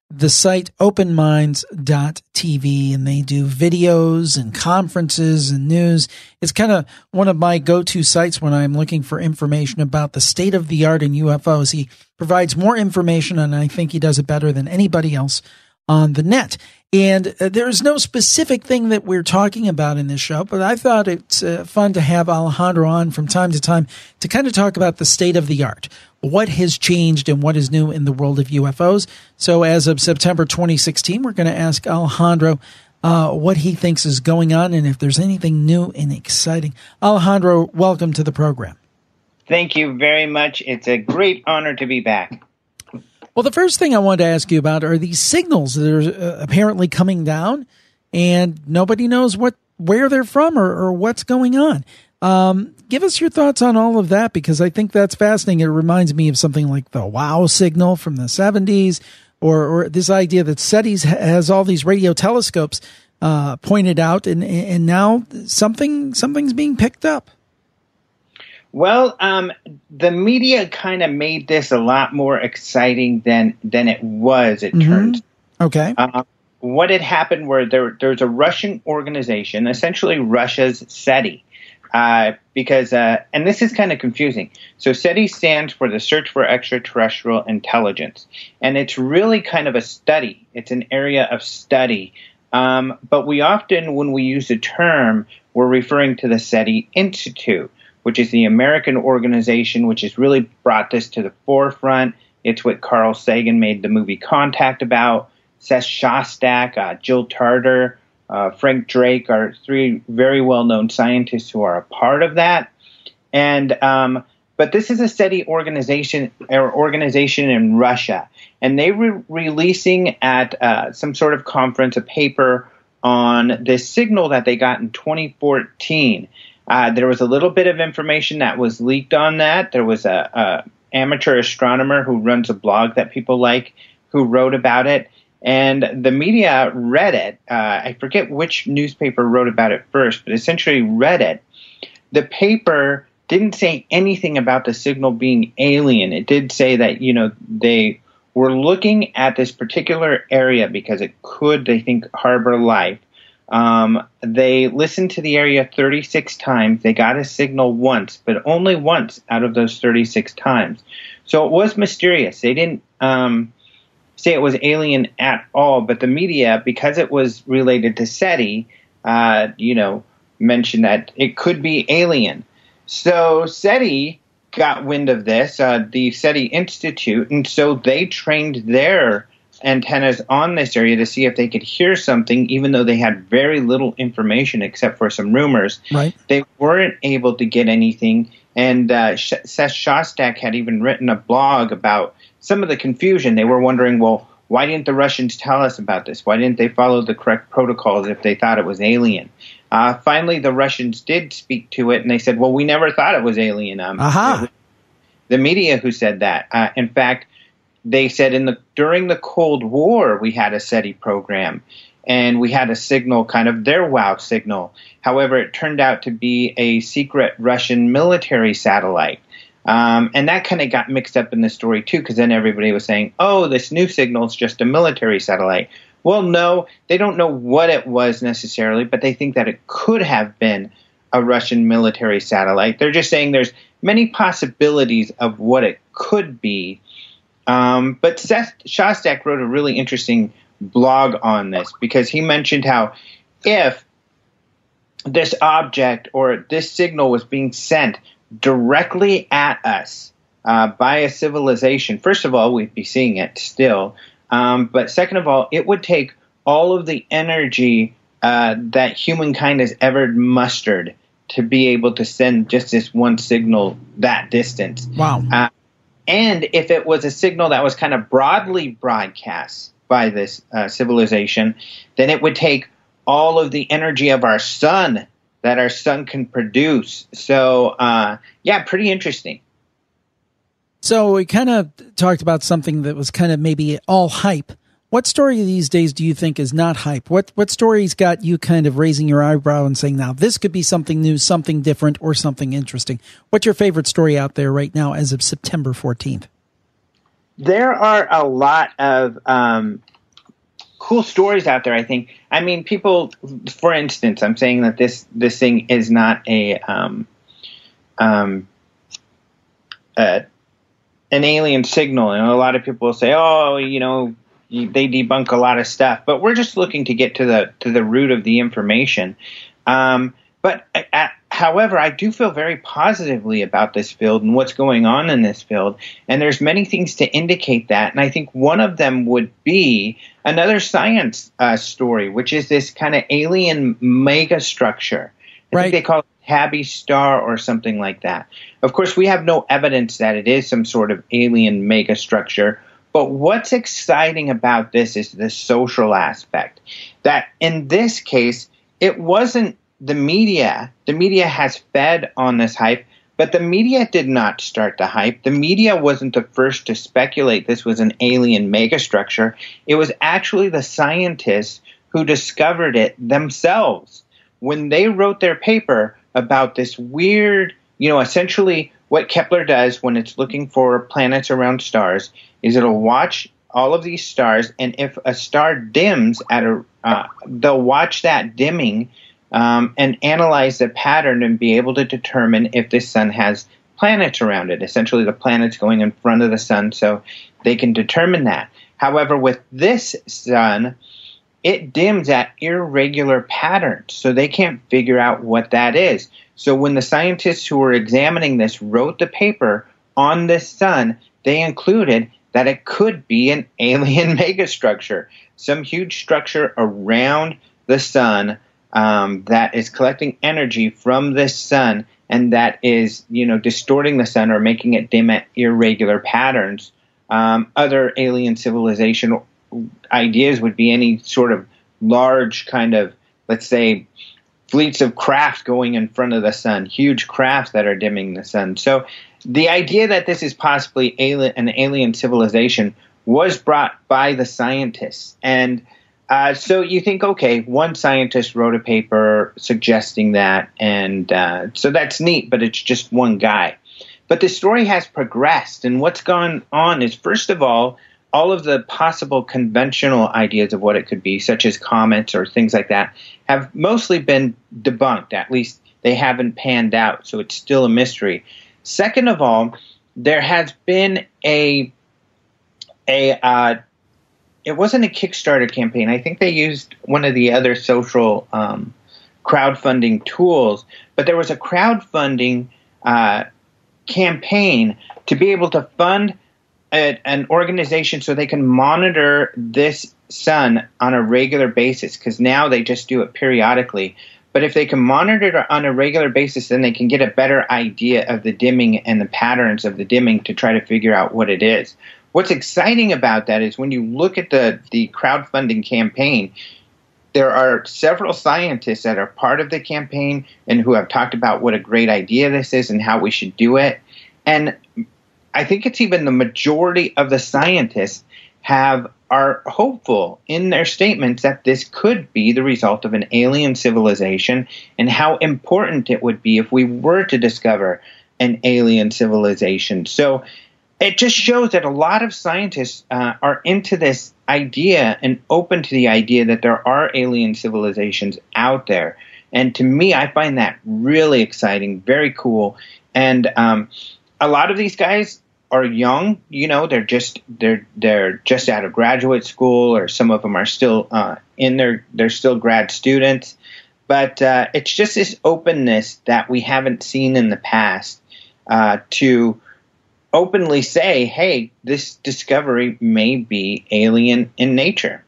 the site openminds.tv, and they do videos and conferences and news. It's kind of one of my go-to sites when I'm looking for information about the state of the art in UFOs. He provides more information, and I think he does it better than anybody else on the net. And there's no specific thing that we're talking about in this show, but I thought it's fun to have Alejandro on from time to time to kind of talk about the state of the art, what has changed and what is new in the world of UFOs. So as of September 2016, we're going to ask Alejandro what he thinks is going on and if there's anything new and exciting. Alejandro, welcome to the program. Thank you very much. It's a great honor to be back. Well, the first thing I wanted to ask you about are these signals that are apparently coming down, and nobody knows where they're from or what's going on. Give us your thoughts on all of that, because I think that's fascinating. It reminds me of something like the WOW signal from the 70s, or this idea that SETI has all these radio telescopes pointed out, and now something's being picked up. Well, the media kind of made this a lot more exciting than it was, it turns. Okay. What had happened where there's a Russian organization, essentially Russia's SETI, because, and this is kind of confusing. So SETI stands for the Search for Extraterrestrial Intelligence, and it's really kind of a study. It's an area of study. But we often, when we use the term, we're referring to the SETI Institute, which is the American organization which has really brought this to the forefront. It's what Carl Sagan made the movie Contact about. Seth Shostak, Jill Tarter, Frank Drake are three very well-known scientists who are a part of that. And but this is a SETI organization in Russia, and they were releasing at some sort of conference a paper on this signal that they got in 2014. There was a little bit of information that was leaked on that. There was a amateur astronomer who runs a blog that people like who wrote about it, and the media read it. I forget which newspaper wrote about it first, but essentially read it. The paper didn't say anything about the signal being alien. It did say that, they were looking at this particular area because it could, they think, harbor life. They listened to the area 36 times. They got a signal once, but only once out of those 36 times. So it was mysterious. They didn't say it was alien at all, but the media, because it was related to SETI, mentioned that it could be alien. So SETI got wind of this, the SETI Institute, and so they trained their antennas on this area to see if they could hear something, even though they had very little information except for some rumors. Right. They weren't able to get anything, and Seth Shostak had even written a blog about some of the confusion. They were wondering, well, why didn't the Russians tell us about this? Why didn't they follow the correct protocols if they thought it was alien? Finally, the Russians did speak to it, and they said, well, we never thought it was alien. It was the media who said that. In fact, they said during the Cold War, we had a SETI program, and we had a signal, kind of their WOW signal. However, it turned out to be a secret Russian military satellite. And that kind of got mixed up in the story, too, because then everybody was saying, oh, this new signal is just a military satellite. Well, no, they don't know what it was necessarily, but they think that it could have been a Russian military satellite. They're just saying there's many possibilities of what it could be. But Seth Shostak wrote a really interesting blog on this because he mentioned how if this object or this signal was being sent directly at us by a civilization, first of all, we'd be seeing it still. But second of all, it would take all of the energy that humankind has ever mustered to be able to send just this one signal that distance. Wow. And if it was a signal that was kind of broadly broadcast by this civilization, then it would take all of the energy of our sun that our sun can produce. So, pretty interesting. So we kind of talked about something that was kind of maybe all hype. What story these days do you think is not hype? What story's got you kind of raising your eyebrow and saying, now this could be something new, something different, or something interesting? What's your favorite story out there right now as of September 14th? There are a lot of cool stories out there, I think. I mean, people, for instance, I'm saying that this thing is not an alien signal. And a lot of people will say, oh, they debunk a lot of stuff, but we're just looking to get to the root of the information. However, I do feel very positively about this field and what's going on in this field. And there's many things to indicate that. And I think one of them would be another science story, which is this kind of alien megastructure. I think they call it Tabby Star or something like that. Of course, we have no evidence that it is some sort of alien megastructure. But what's exciting about this is the social aspect. That in this case, it wasn't the media. The media has fed on this hype, but the media did not start the hype. The media wasn't the first to speculate this was an alien megastructure. It was actually the scientists who discovered it themselves. When they wrote their paper about this weird, essentially what Kepler does when it's looking for planets around stars is it'll watch all of these stars, and if a star dims they'll watch that dimming and analyze the pattern and be able to determine if the sun has planets around it. Essentially, the planets going in front of the sun, so they can determine that. However, with this sun, it dims at irregular patterns, so they can't figure out what that is. So when the scientists who were examining this wrote the paper on this sun, they included that it could be an alien megastructure, some huge structure around the sun that is collecting energy from this sun and that is, distorting the sun or making it dim at irregular patterns. Other alien civilization ideas would be any sort of large kind of, let's say, fleets of craft going in front of the sun, huge crafts that are dimming the sun. So the idea that this is possibly an alien civilization was brought by the scientists. And So you think, okay, one scientist wrote a paper suggesting that, and so that's neat, but it's just one guy. But the story has progressed, and what's gone on is, first of all of the possible conventional ideas of what it could be, such as comets or things like that, have mostly been debunked. At least they haven't panned out, so it's still a mystery. Second of all, there has been it wasn't a Kickstarter campaign. I think they used one of the other social crowdfunding tools, but there was a crowdfunding campaign to be able to fund an organization so they can monitor this sun on a regular basis, because now they just do it periodically. But if they can monitor it on a regular basis, then they can get a better idea of the dimming and the patterns of the dimming to try to figure out what it is. What's exciting about that is when you look at the crowdfunding campaign, there are several scientists that are part of the campaign and who have talked about what a great idea this is and how we should do it. And I think it's even the majority of the scientists are hopeful in their statements that this could be the result of an alien civilization, and how important it would be if we were to discover an alien civilization. So it just shows that a lot of scientists are into this idea and open to the idea that there are alien civilizations out there. And to me, I find that really exciting, very cool. And a lot of these guys are young, they're just out of graduate school, or some of them are still they're still grad students. But it's just this openness that we haven't seen in the past to openly say, hey, this discovery may be alien in nature.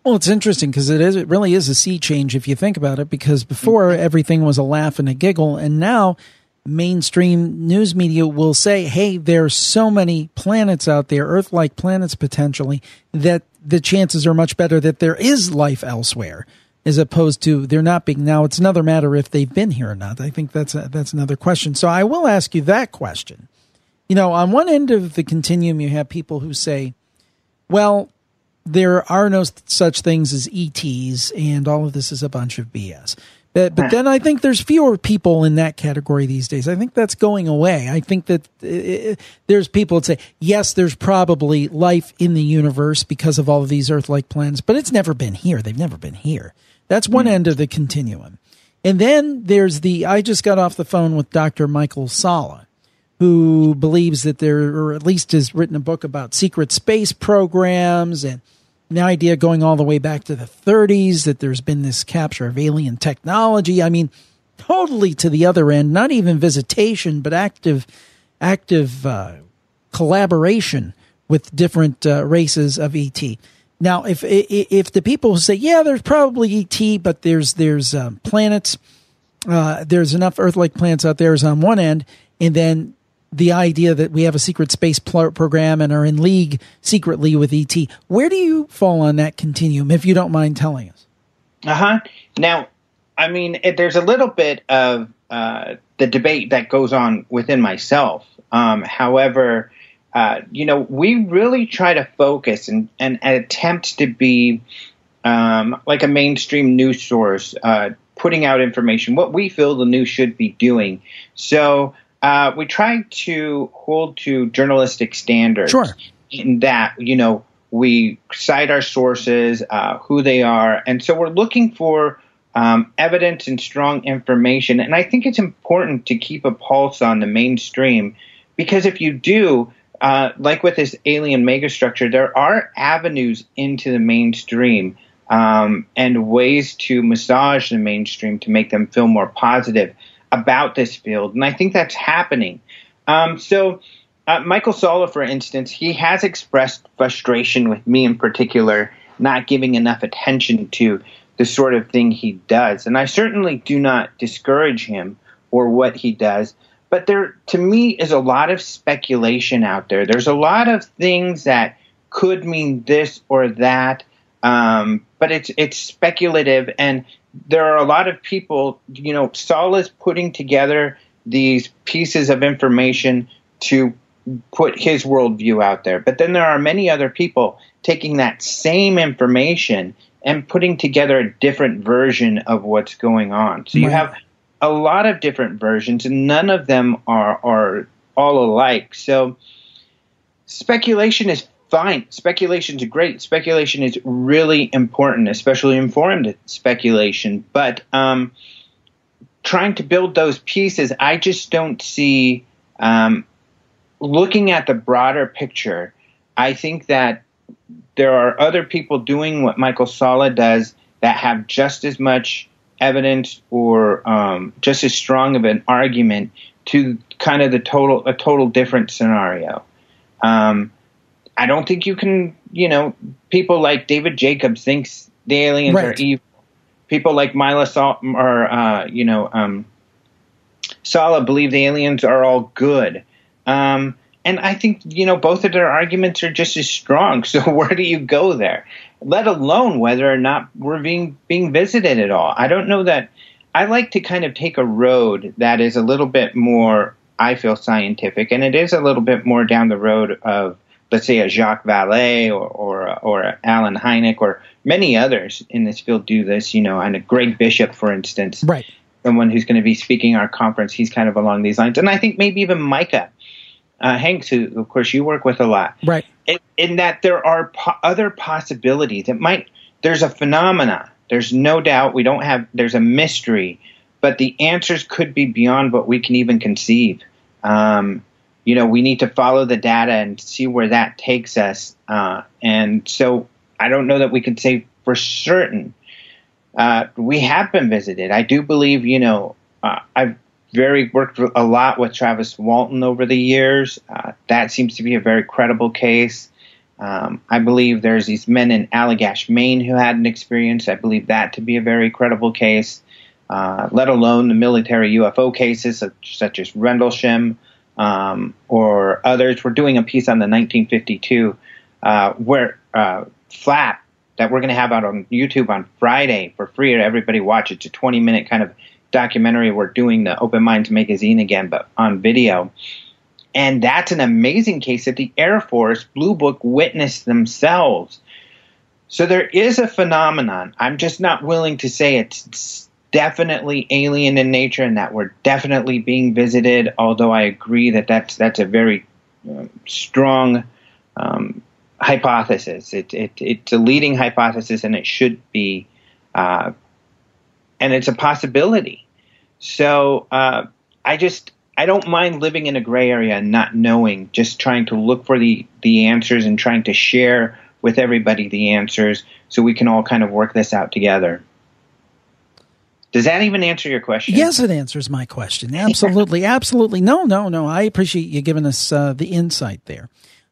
Well, it's interesting because it really is a sea change if you think about it, because before everything was a laugh and a giggle, and now mainstream news media will say, hey, there's so many planets out there, Earth-like planets potentially, that the chances are much better that there is life elsewhere, as opposed to there not being. Now, it's another matter if they've been here or not. I think that's another question. So I will ask you that question. On one end of the continuum, you have people who say, well, there are no such things as ETs, and all of this is a bunch of BS. But then I think there's fewer people in that category these days. I think that's going away. I think that there's people that say, yes, there's probably life in the universe because of all of these Earth-like planets, but it's never been here. They've never been here. That's one end of the continuum. And then there's I just got off the phone with Dr. Michael Salla, who believes that or at least has written a book about secret space programs, and the idea going all the way back to the 30s that there's been this capture of alien technology. I mean, totally to the other end, not even visitation, but active collaboration with different races of ET. Now, if the people say, yeah, there's probably ET, but there's planets, there's enough Earth-like planets out there is on one end, and then the idea that we have a secret space program and are in league secretly with ET. Where do you fall on that continuum, if you don't mind telling us? Now, I mean, there's a little bit of the debate that goes on within myself. However, we really try to focus and attempt to be like a mainstream news source, putting out information, what we feel the news should be doing. So we try to hold to journalistic standards. Sure. In that, we cite our sources, who they are. And so we're looking for evidence and strong information. And I think it's important to keep a pulse on the mainstream, because if you do, like with this alien megastructure, there are avenues into the mainstream and ways to massage the mainstream to make them feel more positive about this field. And I think that's happening. Michael Salla, for instance, he has expressed frustration with me in particular, not giving enough attention to the sort of thing he does. And I certainly do not discourage him or what he does. But there, to me, is a lot of speculation out there. There's a lot of things that could mean this or that, but it's speculative. And there are a lot of people, Saul is putting together these pieces of information to put his worldview out there. But then there are many other people taking that same information and putting together a different version of what's going on. So you have a lot of different versions, and none of them are all alike. So speculation is fine. Speculation is great. Speculation is really important, especially informed speculation. But trying to build those pieces, I just don't see, looking at the broader picture, I think that there are other people doing what Michael Salla does that have just as much evidence or just as strong of an argument to kind of a total different scenario. I don't think you can, people like David Jacobs thinks the aliens are evil. People like Mila Salla believe the aliens are all good. And I think, both of their arguments are just as strong. So where do you go there? Let alone whether or not we're being visited at all. I don't know that. I like to kind of take a road that is a little bit more, I feel, scientific, and it is a little bit more down the road of, let's say, a Jacques Vallée or Alan Hynek or many others in this field do this, and a Greg Bishop, for instance. Right. Someone who's going to be speaking our conference, he's kind of along these lines. And I think maybe even Micah Hanks, who, of course, you work with a lot. Right. In that there are other possibilities. There's a phenomena. There's no doubt there's a mystery, but the answers could be beyond what we can even conceive. We need to follow the data and see where that takes us. And so I don't know that we can say for certain. We have been visited. I do believe, I've worked a lot with Travis Walton over the years. That seems to be a very credible case. I believe there's these men in Allagash, Maine who had an experience. I believe that to be a very credible case, let alone the military UFO cases such as Rendlesham or others. We're doing a piece on the 1952 Flap that we're going to have out on YouTube on Friday for free to everybody watch. It's a 20-minute kind of documentary. We're doing the Open Minds magazine again, but on video. And that's an amazing case that the Air Force Blue Book witnessed themselves. So there is a phenomenon. I'm just not willing to say it's definitely alien in nature and that we're definitely being visited, although I agree that that's a very strong hypothesis. It's a leading hypothesis, and it should be, and it's a possibility. So I don't mind living in a gray area and not knowing, just trying to look for the answers and trying to share with everybody the answers so we can all kind of work this out together. Does that even answer your question? Yes, it answers my question. Absolutely. Absolutely. No. I appreciate you giving us the insight there.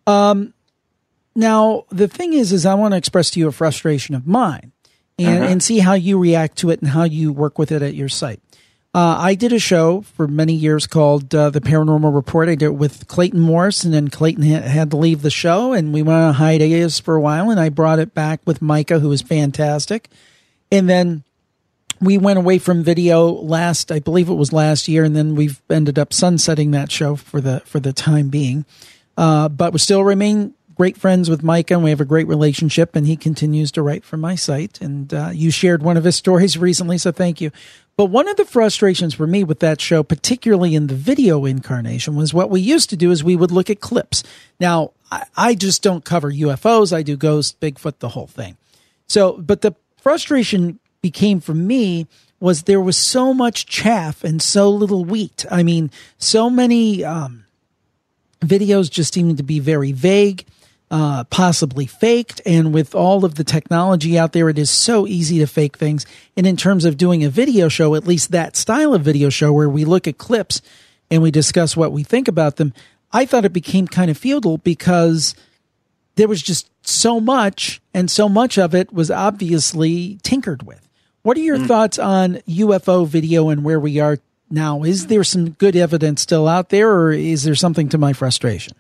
Now, the thing is I want to express to you a frustration of mine and see how you react to it and how you work with it at your site. I did a show for many years called The Paranormal Report. I did it with Clayton Morris, and then Clayton had to leave the show, and we went on a hiatus for a while, and I brought it back with Micah, who was fantastic. And then we went away from video I believe it was last year, and then we've ended up sunsetting that show for the time being. But we still remain great friends with Micah, and we have a great relationship, and he continues to write for my site. And you shared one of his stories recently, so thank you. But one of the frustrations for me with that show, particularly in the video incarnation, was what we used to do is we would look at clips. Now, I just don't cover UFOs. I do ghosts, Bigfoot, the whole thing. But the frustration became for me was there was so much chaff and so little wheat. I mean, so many videos just seemed to be very vague, possibly faked. And with all of the technology out there, it is so easy to fake things. And in terms of doing a video show, at least that style of video show where we look at clips and we discuss what we think about them, I thought it became kind of futile because there was just so much, and so much of it was obviously tinkered with. What are your thoughts on UFO video and where we are now? Is there some good evidence still out there, or is there something to my frustration?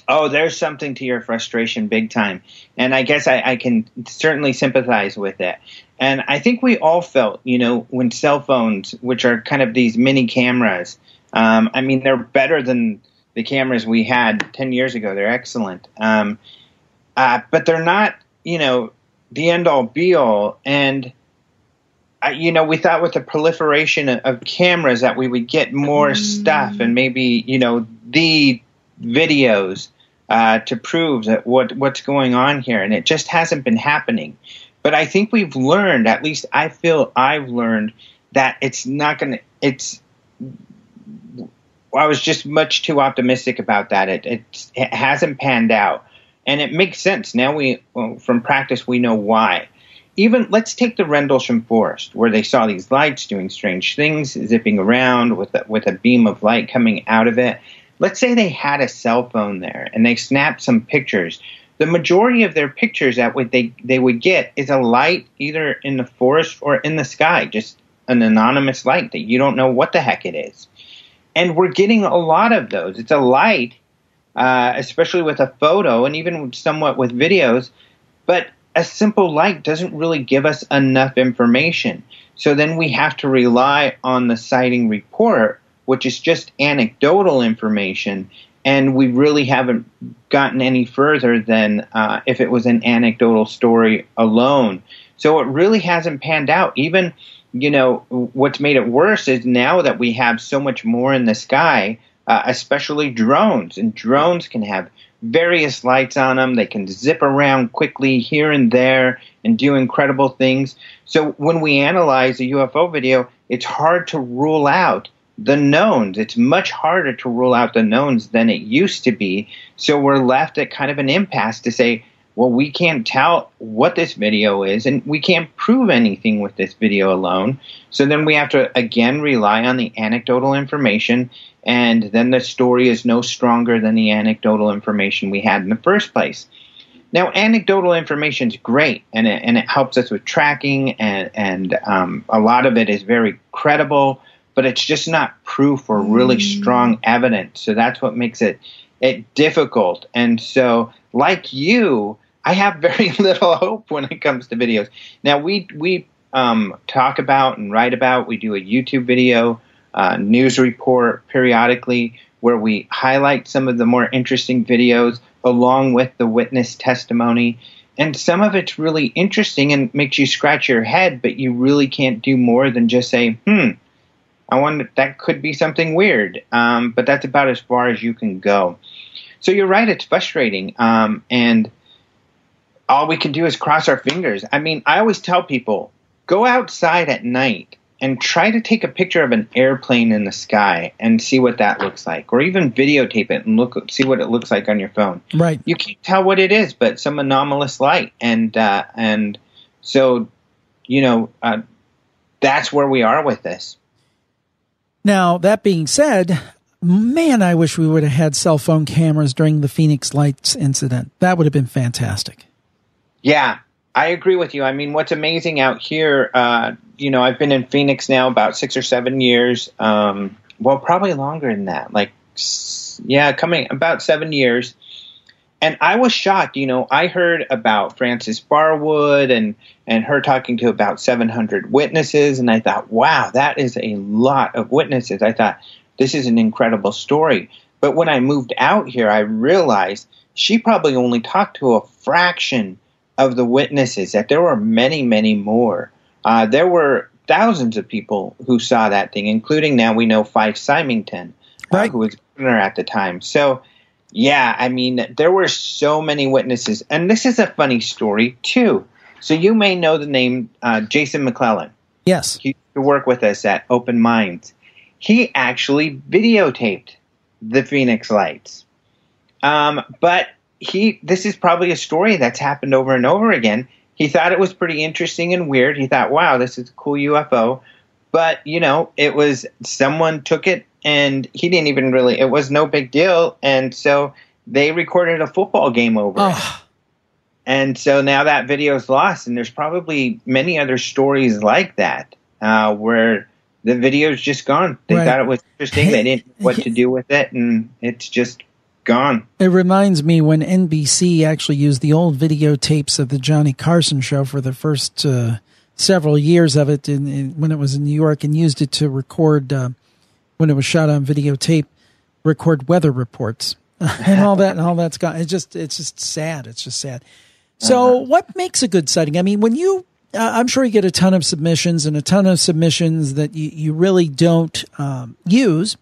Oh, there's something to your frustration big time. And I guess I can certainly sympathize with it. And I think we all felt, when cell phones, which are kind of these mini cameras, they're better than the cameras we had 10 years ago. They're excellent. But they're not, the end-all, be-all. And, we thought with the proliferation of cameras that we would get more stuff and maybe, the videos to prove that what's going on here. And it just hasn't been happening. But I think we've learned, at least I feel I've learned, that it's not going to, I was just much too optimistic about that. It hasn't panned out. And it makes sense. Now from practice, we know why. Even, let's take the Rendlesham Forest, where they saw these lights doing strange things, zipping around with a beam of light coming out of it. Let's say they had a cell phone there and they snapped some pictures. The majority of their pictures that they would get is a light either in the forest or in the sky, just an anonymous light that you don't know what the heck it is. And we're getting a lot of those. It's a light, especially with a photo and even somewhat with videos, but a simple light doesn't really give us enough information. So then we have to rely on the sighting report, which is just anecdotal information, and we really haven't gotten any further than if it was an anecdotal story alone. So it really hasn't panned out. Even what's made it worse is now that we have so much more in the sky, especially drones. And drones can have various lights on them. They can zip around quickly here and there and do incredible things. So when we analyze a UFO video, it's hard to rule out the knowns. It's much harder to rule out the knowns than it used to be. So we're left at kind of an impasse to say, well, we can't tell what this video is, and we can't prove anything with this video alone. So then we have to, again, rely on the anecdotal information, and then the story is no stronger than the anecdotal information we had in the first place. Now, anecdotal information is great, and it helps us with tracking, and a lot of it is very credible, but it's just not proof or really strong evidence. So that's what makes it difficult. And so, like you, I have very little hope when it comes to videos. Now, we talk about and write about, we do a YouTube video, news report periodically where we highlight some of the more interesting videos along with the witness testimony. And some of it's really interesting and makes you scratch your head, but you really can't do more than just say, I wonder, that could be something weird. But that's about as far as you can go. So you're right, it's frustrating. And all we can do is cross our fingers. I mean, I always tell people, go outside at night and try to take a picture of an airplane in the sky and see what that looks like. Or even videotape it and see what it looks like on your phone. Right. You can't tell what it is, but some anomalous light. And so, that's where we are with this. Now, that being said, man, I wish we would have had cell phone cameras during the Phoenix Lights incident. That would have been fantastic. Yeah, I agree with you. I mean, what's amazing out here, I've been in Phoenix now about 6 or 7 years. Well, probably longer than that. Coming about 7 years. And I was shocked. I heard about Frances Barwood and her talking to about 700 witnesses. And I thought, wow, that is a lot of witnesses. I thought, this is an incredible story. But when I moved out here, I realized she probably only talked to a fraction of the witnesses, that there were many, many more. There were thousands of people who saw that thing, including now we know Fife Symington, right, who was governor at the time. So, yeah, I mean, there were so many witnesses. And this is a funny story, too. So you may know the name Jason McClellan. Yes. He used to work with us at Open Minds. He actually videotaped the Phoenix Lights. But this is probably a story that's happened over and over again. He thought it was pretty interesting and weird. He thought, wow, this is a cool UFO. But, it was, someone took it and he didn't even really, it was no big deal. And so they recorded a football game over it. And so now that video is lost. And there's probably many other stories like that where the video is just gone. They thought it was interesting. They didn't know what to do with it. And it's just gone. It reminds me when NBC actually used the old videotapes of the Johnny Carson show for the first several years of it when it was in New York, and used it to record, when it was shot on videotape, record weather reports and all that, and all that's gone. It's just sad. It's just sad. So what makes a good sighting? I mean, when you, I'm sure you get a ton of submissions that you really don't use.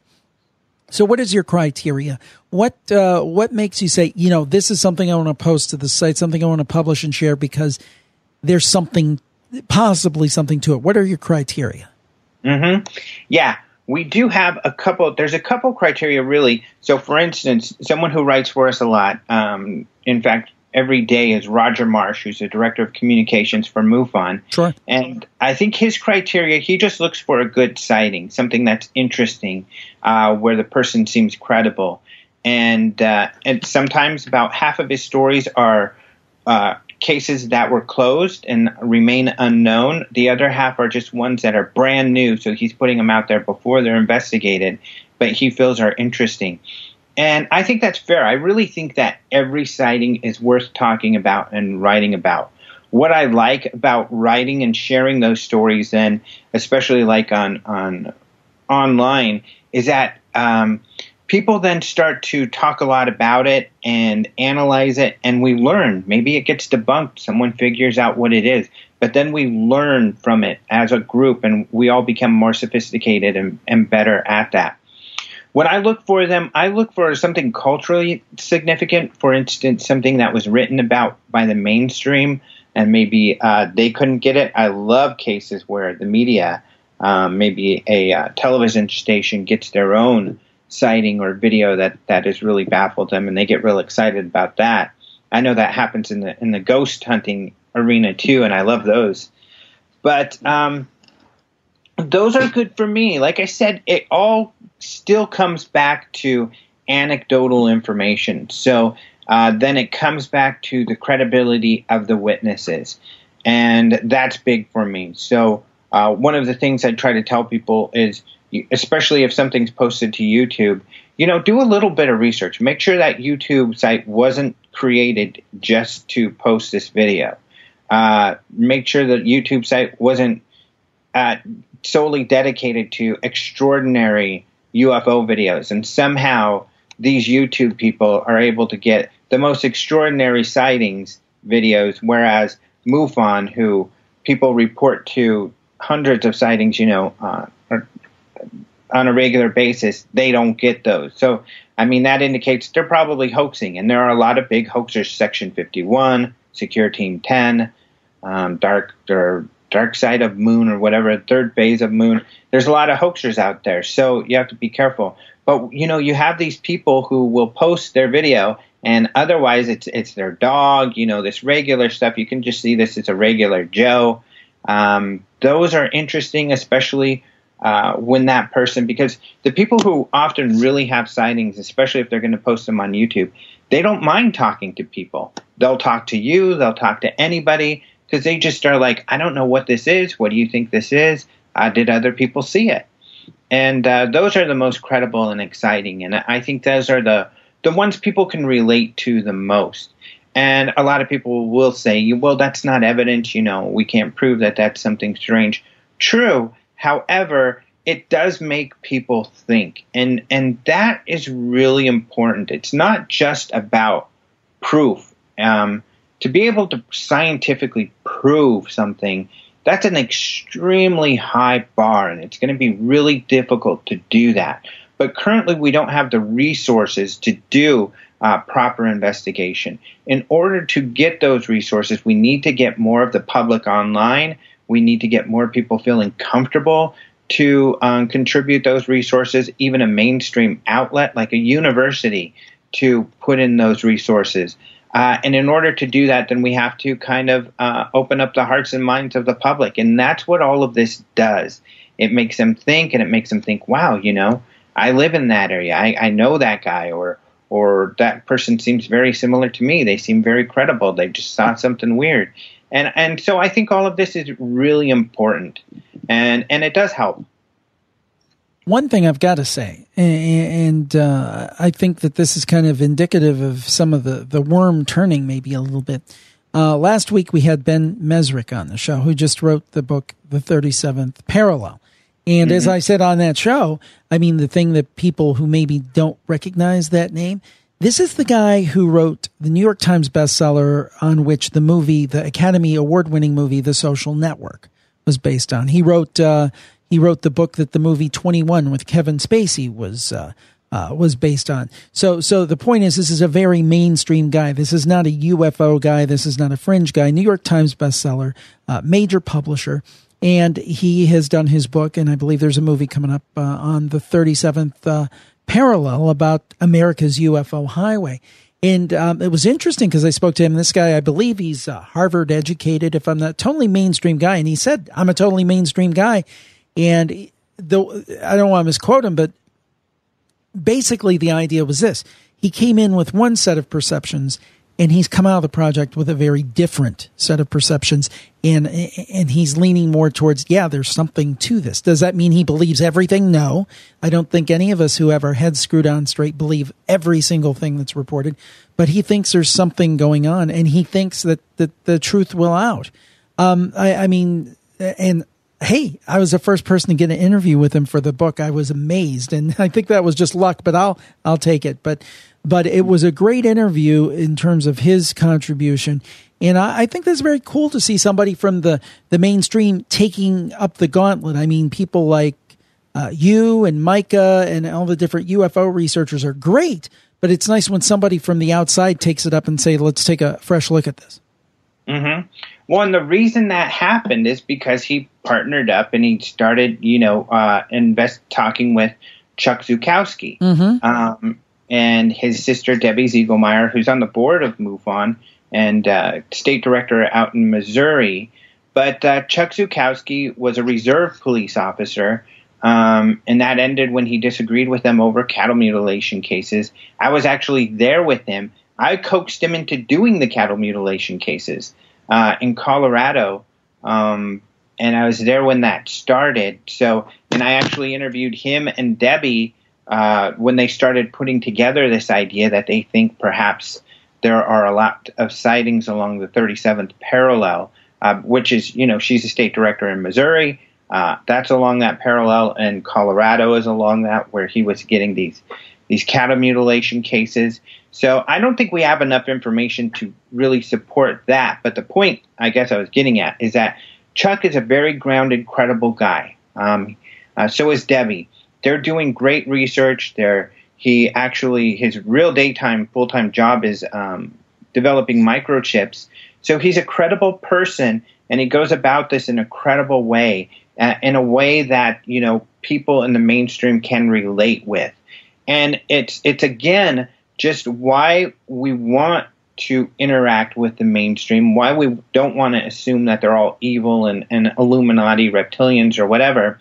So what is your criteria? What makes you say, this is something I want to post to the site, something I want to publish and share because there's possibly something to it? What are your criteria? Mm-hmm. Yeah, we do have there's a couple criteria really. So for instance, someone who writes for us a lot, in fact, every day is Roger Marsh, who's the director of communications for MUFON. Sure. And I think his criteria, he just looks for a good sighting, something that's interesting, where the person seems credible. And sometimes about half of his stories are cases that were closed and remain unknown. The other half are just ones that are brand new, so he's putting them out there before they're investigated, but he feels are interesting. And I think that's fair. I really think that every sighting is worth talking about and writing about. What I like about writing and sharing those stories, then, especially like on online, is that people then start to talk a lot about it and analyze it, and we learn. Maybe it gets debunked. Someone figures out what it is. But then we learn from it as a group, and we all become more sophisticated and better at that. When I look for them, I look for something culturally significant. For instance, something that was written about by the mainstream, and maybe they couldn't get it. I love cases where the media, maybe a television station, gets their own sighting or video that has really baffled them, and they get real excited about that. I know that happens in the ghost hunting arena too, and I love those. But those are good for me. Like I said, it all still comes back to anecdotal information. So then it comes back to the credibility of the witnesses. And that's big for me. So one of the things I try to tell people is, especially if something's posted to YouTube, do a little bit of research. Make sure that YouTube site wasn't created just to post this video. Make sure that YouTube site wasn't solely dedicated to extraordinary UFO videos, and somehow these YouTube people are able to get the most extraordinary sightings videos, whereas MUFON, who people report to hundreds of sightings, on a regular basis, they don't get those. So, I mean, that indicates they're probably hoaxing, and there are a lot of big hoaxers. Section 51, Secure Team 10, Dark Side of Moon, or whatever, Third Phase of Moon. There's a lot of hoaxers out there, so you have to be careful. But, you have these people who will post their video, and otherwise it's their dog, this regular stuff. You can just see this as a regular Joe. Those are interesting, especially when that person, because the people who often really have sightings, especially if they're going to post them on YouTube, they don't mind talking to people. They'll talk to you, they'll talk to anybody, because they just are like, I don't know what this is. What do you think this is? Did other people see it? And those are the most credible and exciting. And I think those are the ones people can relate to the most. And a lot of people will say, well, that's not evidence. We can't prove that that's something strange. True. However, it does make people think. And that is really important. It's not just about proof. To be able to scientifically prove something, that's an extremely high bar, and it's going to be really difficult to do that. But currently, we don't have the resources to do proper investigation. In order to get those resources, we need to get more of the public online. We need to get more people feeling comfortable to contribute those resources, even a mainstream outlet like a university to put in those resources. And in order to do that, then we have to kind of open up the hearts and minds of the public. And that's what all of this does. It makes them think, and it makes them think, wow, I live in that area. I know that guy, or that person seems very similar to me. They seem very credible. They just saw something weird. And so I think all of this is really important. And it does help. One thing I've got to say, and I think that this is kind of indicative of some of the worm turning maybe a little bit. Last week we had Ben Mesrick on the show, who just wrote the book, The 37th Parallel. And as I said on that show, I mean, the thing that people who maybe don't recognize that name, This is the guy who wrote the New York Times bestseller on which the Academy Award-winning movie, The Social Network, was based on. He wrote the book that the movie 21 with Kevin Spacey was based on. So the point is, this is a very mainstream guy. This is not a UFO guy. This is not a fringe guy. New York Times bestseller, major publisher. And he has done his book, and I believe there's a movie coming up on the 37th parallel about America's UFO highway. And it was interesting because I spoke to him. This guy, I believe he's Harvard educated, if I'm not totally mainstream guy. And he said, I'm a totally mainstream guy. And though I don't want to misquote him, but basically the idea was this. He came in with one set of perceptions, and he's come out of the project with a very different set of perceptions. And he's leaning more towards, there's something to this. Does that mean he believes everything? No. I don't think any of us who have our heads screwed on straight believe every single thing that's reported. But he thinks there's something going on, and he thinks that the truth will out. Hey, I was the first person to get an interview with him for the book. I was amazed, and I think that was just luck, but I'll take it. But it was a great interview in terms of his contribution, and I think that's very cool to see somebody from the mainstream taking up the gauntlet. I mean, people like you and Micah and all the different UFO researchers are great, but it's nice when somebody from the outside takes it up and say, let's take a fresh look at this. Mm-hmm. Well, and the reason that happened is because he partnered up and he started, talking with Chuck Zukowski, and his sister Debbie Ziegelmeyer, who's on the board of MUFON and state director out in Missouri. But Chuck Zukowski was a reserve police officer, and that ended when he disagreed with them over cattle mutilation cases. I was actually there with him. I coaxed him into doing the cattle mutilation cases in Colorado, and I was there when that started. So, and I actually interviewed him and Debbie when they started putting together this idea that they think perhaps there are a lot of sightings along the 37th parallel, which is, she's a state director in Missouri. That's along that parallel, and Colorado is along that, where he was getting these cattle mutilation cases. So I don't think we have enough information to really support that. But the point I guess I was getting at is that Chuck is a very grounded, credible guy. So is Debbie. They're doing great research. His real daytime, full-time job is developing microchips. So he's a credible person, and he goes about this in a credible way, in a way that, people in the mainstream can relate with. And it's again, just why we want to interact with the mainstream, why we don't want to assume that they're all evil and Illuminati reptilians or whatever,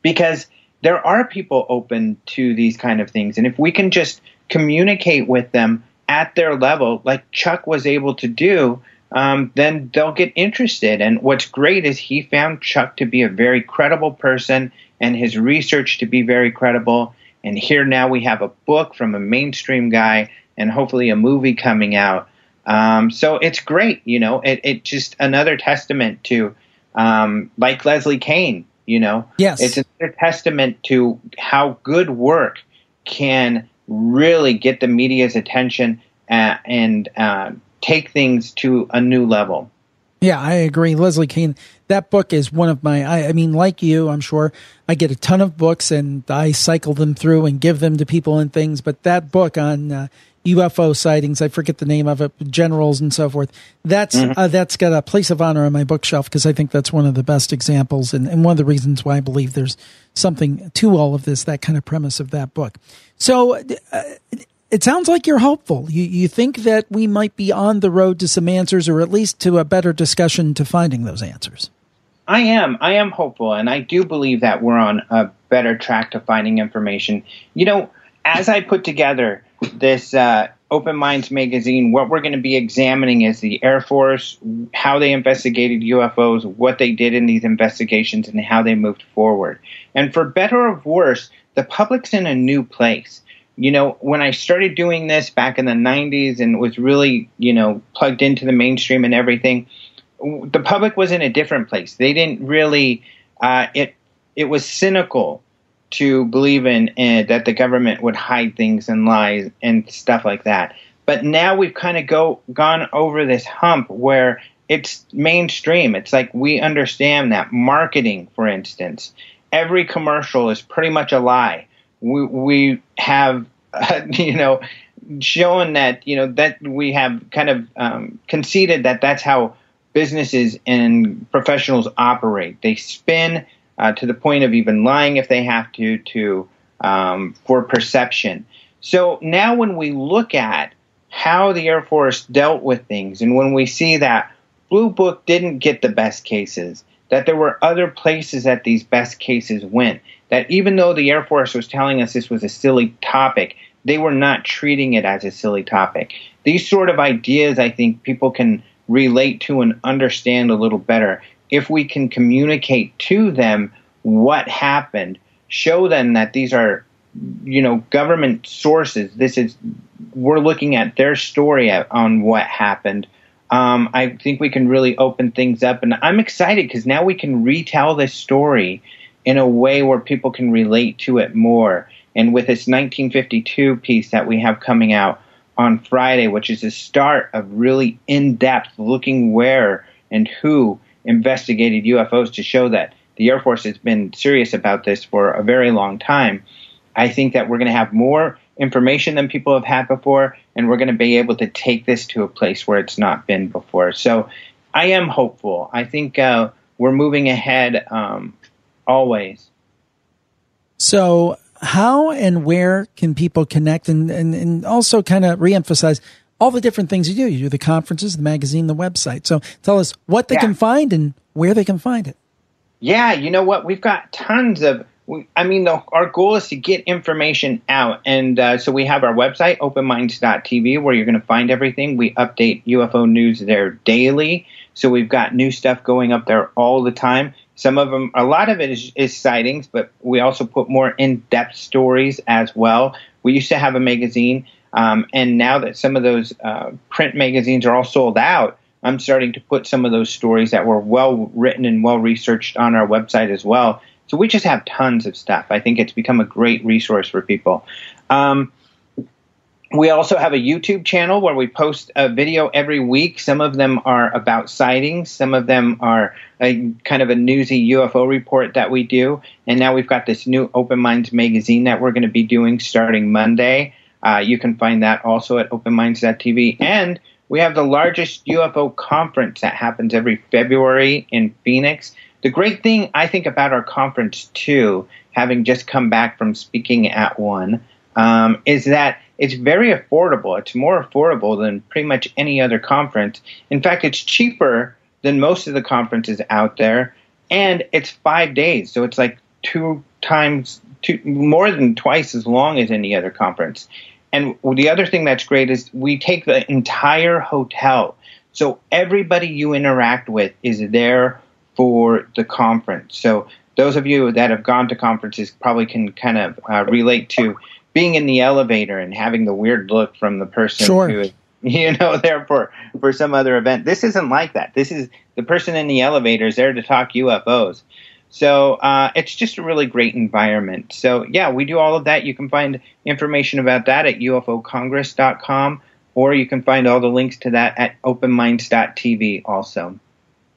because there are people open to these kind of things. And if we can just communicate with them at their level, like Chuck was able to do, then they'll get interested. And what's great is he found Chuck to be a very credible person and his research to be very credible. And here now we have a book from a mainstream guy and hopefully a movie coming out. So it's great, it just another testament to, like Leslie Kean, Yes. It's another testament to how good work can really get the media's attention and take things to a new level. Yeah, I agree. Leslie Kean, that book is one of my, I mean, like you, I'm sure, I get a ton of books and I cycle them through and give them to people and things. But that book on UFO sightings, I forget the name of it, generals and so forth, that's got a place of honor on my bookshelf because I think that's one of the best examples and one of the reasons why I believe there's something to all of this, that kind of premise of that book. So it sounds like you're hopeful. You think that we might be on the road to some answers, or at least to a better discussion to finding those answers. I am hopeful, and I do believe that we're on a better track to finding information. As I put together this Open Minds magazine, what we're going to be examining is the Air Force, how they investigated UFOs, what they did in these investigations, and how they moved forward. And for better or worse, the public's in a new place. When I started doing this back in the 90s and was really, plugged into the mainstream and everything, the public was in a different place. They didn't really, it was cynical to believe in that the government would hide things and lies and stuff like that. But now we've kind of gone over this hump where it's mainstream. It's like we understand that marketing, for instance, every commercial is pretty much a lie. We have, shown that, that we have kind of conceded that that's how businesses and professionals operate. They spin to the point of even lying if they have to for perception. So now when we look at how the Air Force dealt with things, and when we see that Blue Book didn't get the best cases, that there were other places that these best cases went, that even though the Air Force was telling us this was a silly topic, they were not treating it as a silly topic. These sort of ideas, I think, people can relate to and understand a little better if we can communicate to them what happened, show them that these are, government sources. We're looking at their story on what happened. I think we can really open things up, and I'm excited because now we can retell this story in a way where people can relate to it more. And with this 1952 piece that we have coming out on Friday, which is the start of really in-depth looking where and who investigated UFOs to show that the Air Force has been serious about this for a very long time, I think that we're going to have more information than people have had before, and we're going to be able to take this to a place where it's not been before. So I am hopeful. I think we're moving ahead always. So how and where can people connect and also kind of reemphasize all the different things you do? You do the conferences, the magazine, the website. So tell us what they can find and where they can find it. Yeah, you know what? We've got tons of our goal is to get information out. And so we have our website, openminds.tv, where you're going to find everything. We update UFO news there daily. So we've got new stuff going up there all the time. Some of them, a lot of it is sightings, but we also put more in-depth stories as well. We used to have a magazine, and now that some of those print magazines are all sold out, I'm starting to put some of those stories that were well written and well researched on our website as well. So we just have tons of stuff. I think it's become a great resource for people. We also have a YouTube channel where we post a video every week. Some of them are about sightings. Some of them are kind of a newsy UFO report that we do. And now we've got this new Open Minds magazine that we're going to be doing starting Monday. You can find that also at openminds.tv. And we have the largest UFO conference that happens every February in Phoenix. The great thing, I think, about our conference, too, having just come back from speaking at one, is that it's very affordable. It's more affordable than pretty much any other conference. In fact, it's cheaper than most of the conferences out there, and it's 5 days. So it's like more than twice as long as any other conference. And the other thing that's great is we take the entire hotel. So everybody you interact with is there for the conference. So those of you that have gone to conferences probably can kind of relate to being in the elevator and having the weird look from the person who is, there for some other event. This isn't like that. This is the person in the elevator is there to talk UFOs. So it's just a really great environment. So, yeah, we do all of that. You can find information about that at ufocongress.com, or you can find all the links to that at openminds.tv also.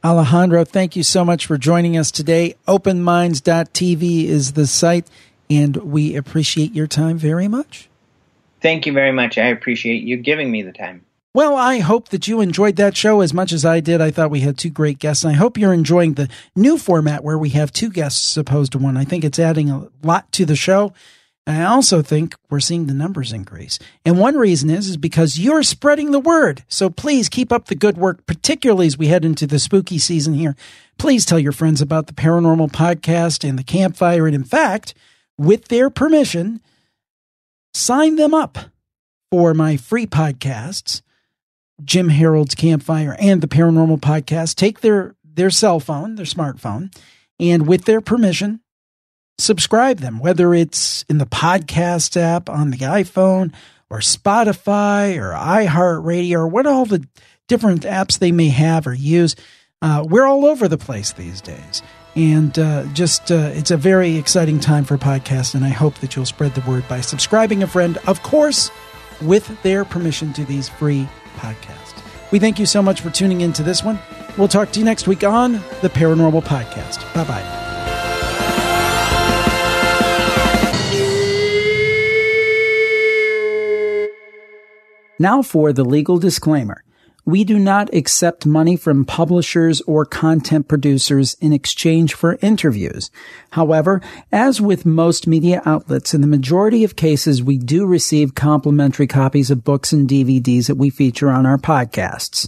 Alejandro, thank you so much for joining us today. Openminds.tv is the site, and we appreciate your time very much. Thank you very much. I appreciate you giving me the time. Well, I hope that you enjoyed that show as much as I did. I thought we had two great guests, and I hope you're enjoying the new format where we have two guests opposed to one. I think it's adding a lot to the show. And I also think we're seeing the numbers increase. And one reason is because you're spreading the word. So please keep up the good work, particularly as we head into the spooky season here. Please tell your friends about the Paranormal Podcast and the Campfire. And in fact, with their permission, sign them up for my free podcasts, Jim Harold's Campfire and the Paranormal Podcast. Take their cell phone, their smartphone, and with their permission, subscribe them, whether it's in the podcast app on the iPhone or Spotify or iHeartRadio or what all the different apps they may have or use. We're all over the place these days. And it's a very exciting time for podcasts, and I hope that you'll spread the word by subscribing a friend, of course, with their permission to these free podcasts. We thank you so much for tuning into this one. We'll talk to you next week on the Paranormal Podcast. Bye-bye. Now for the legal disclaimer. We do not accept money from publishers or content producers in exchange for interviews. However, as with most media outlets, in the majority of cases, we do receive complimentary copies of books and DVDs that we feature on our podcasts.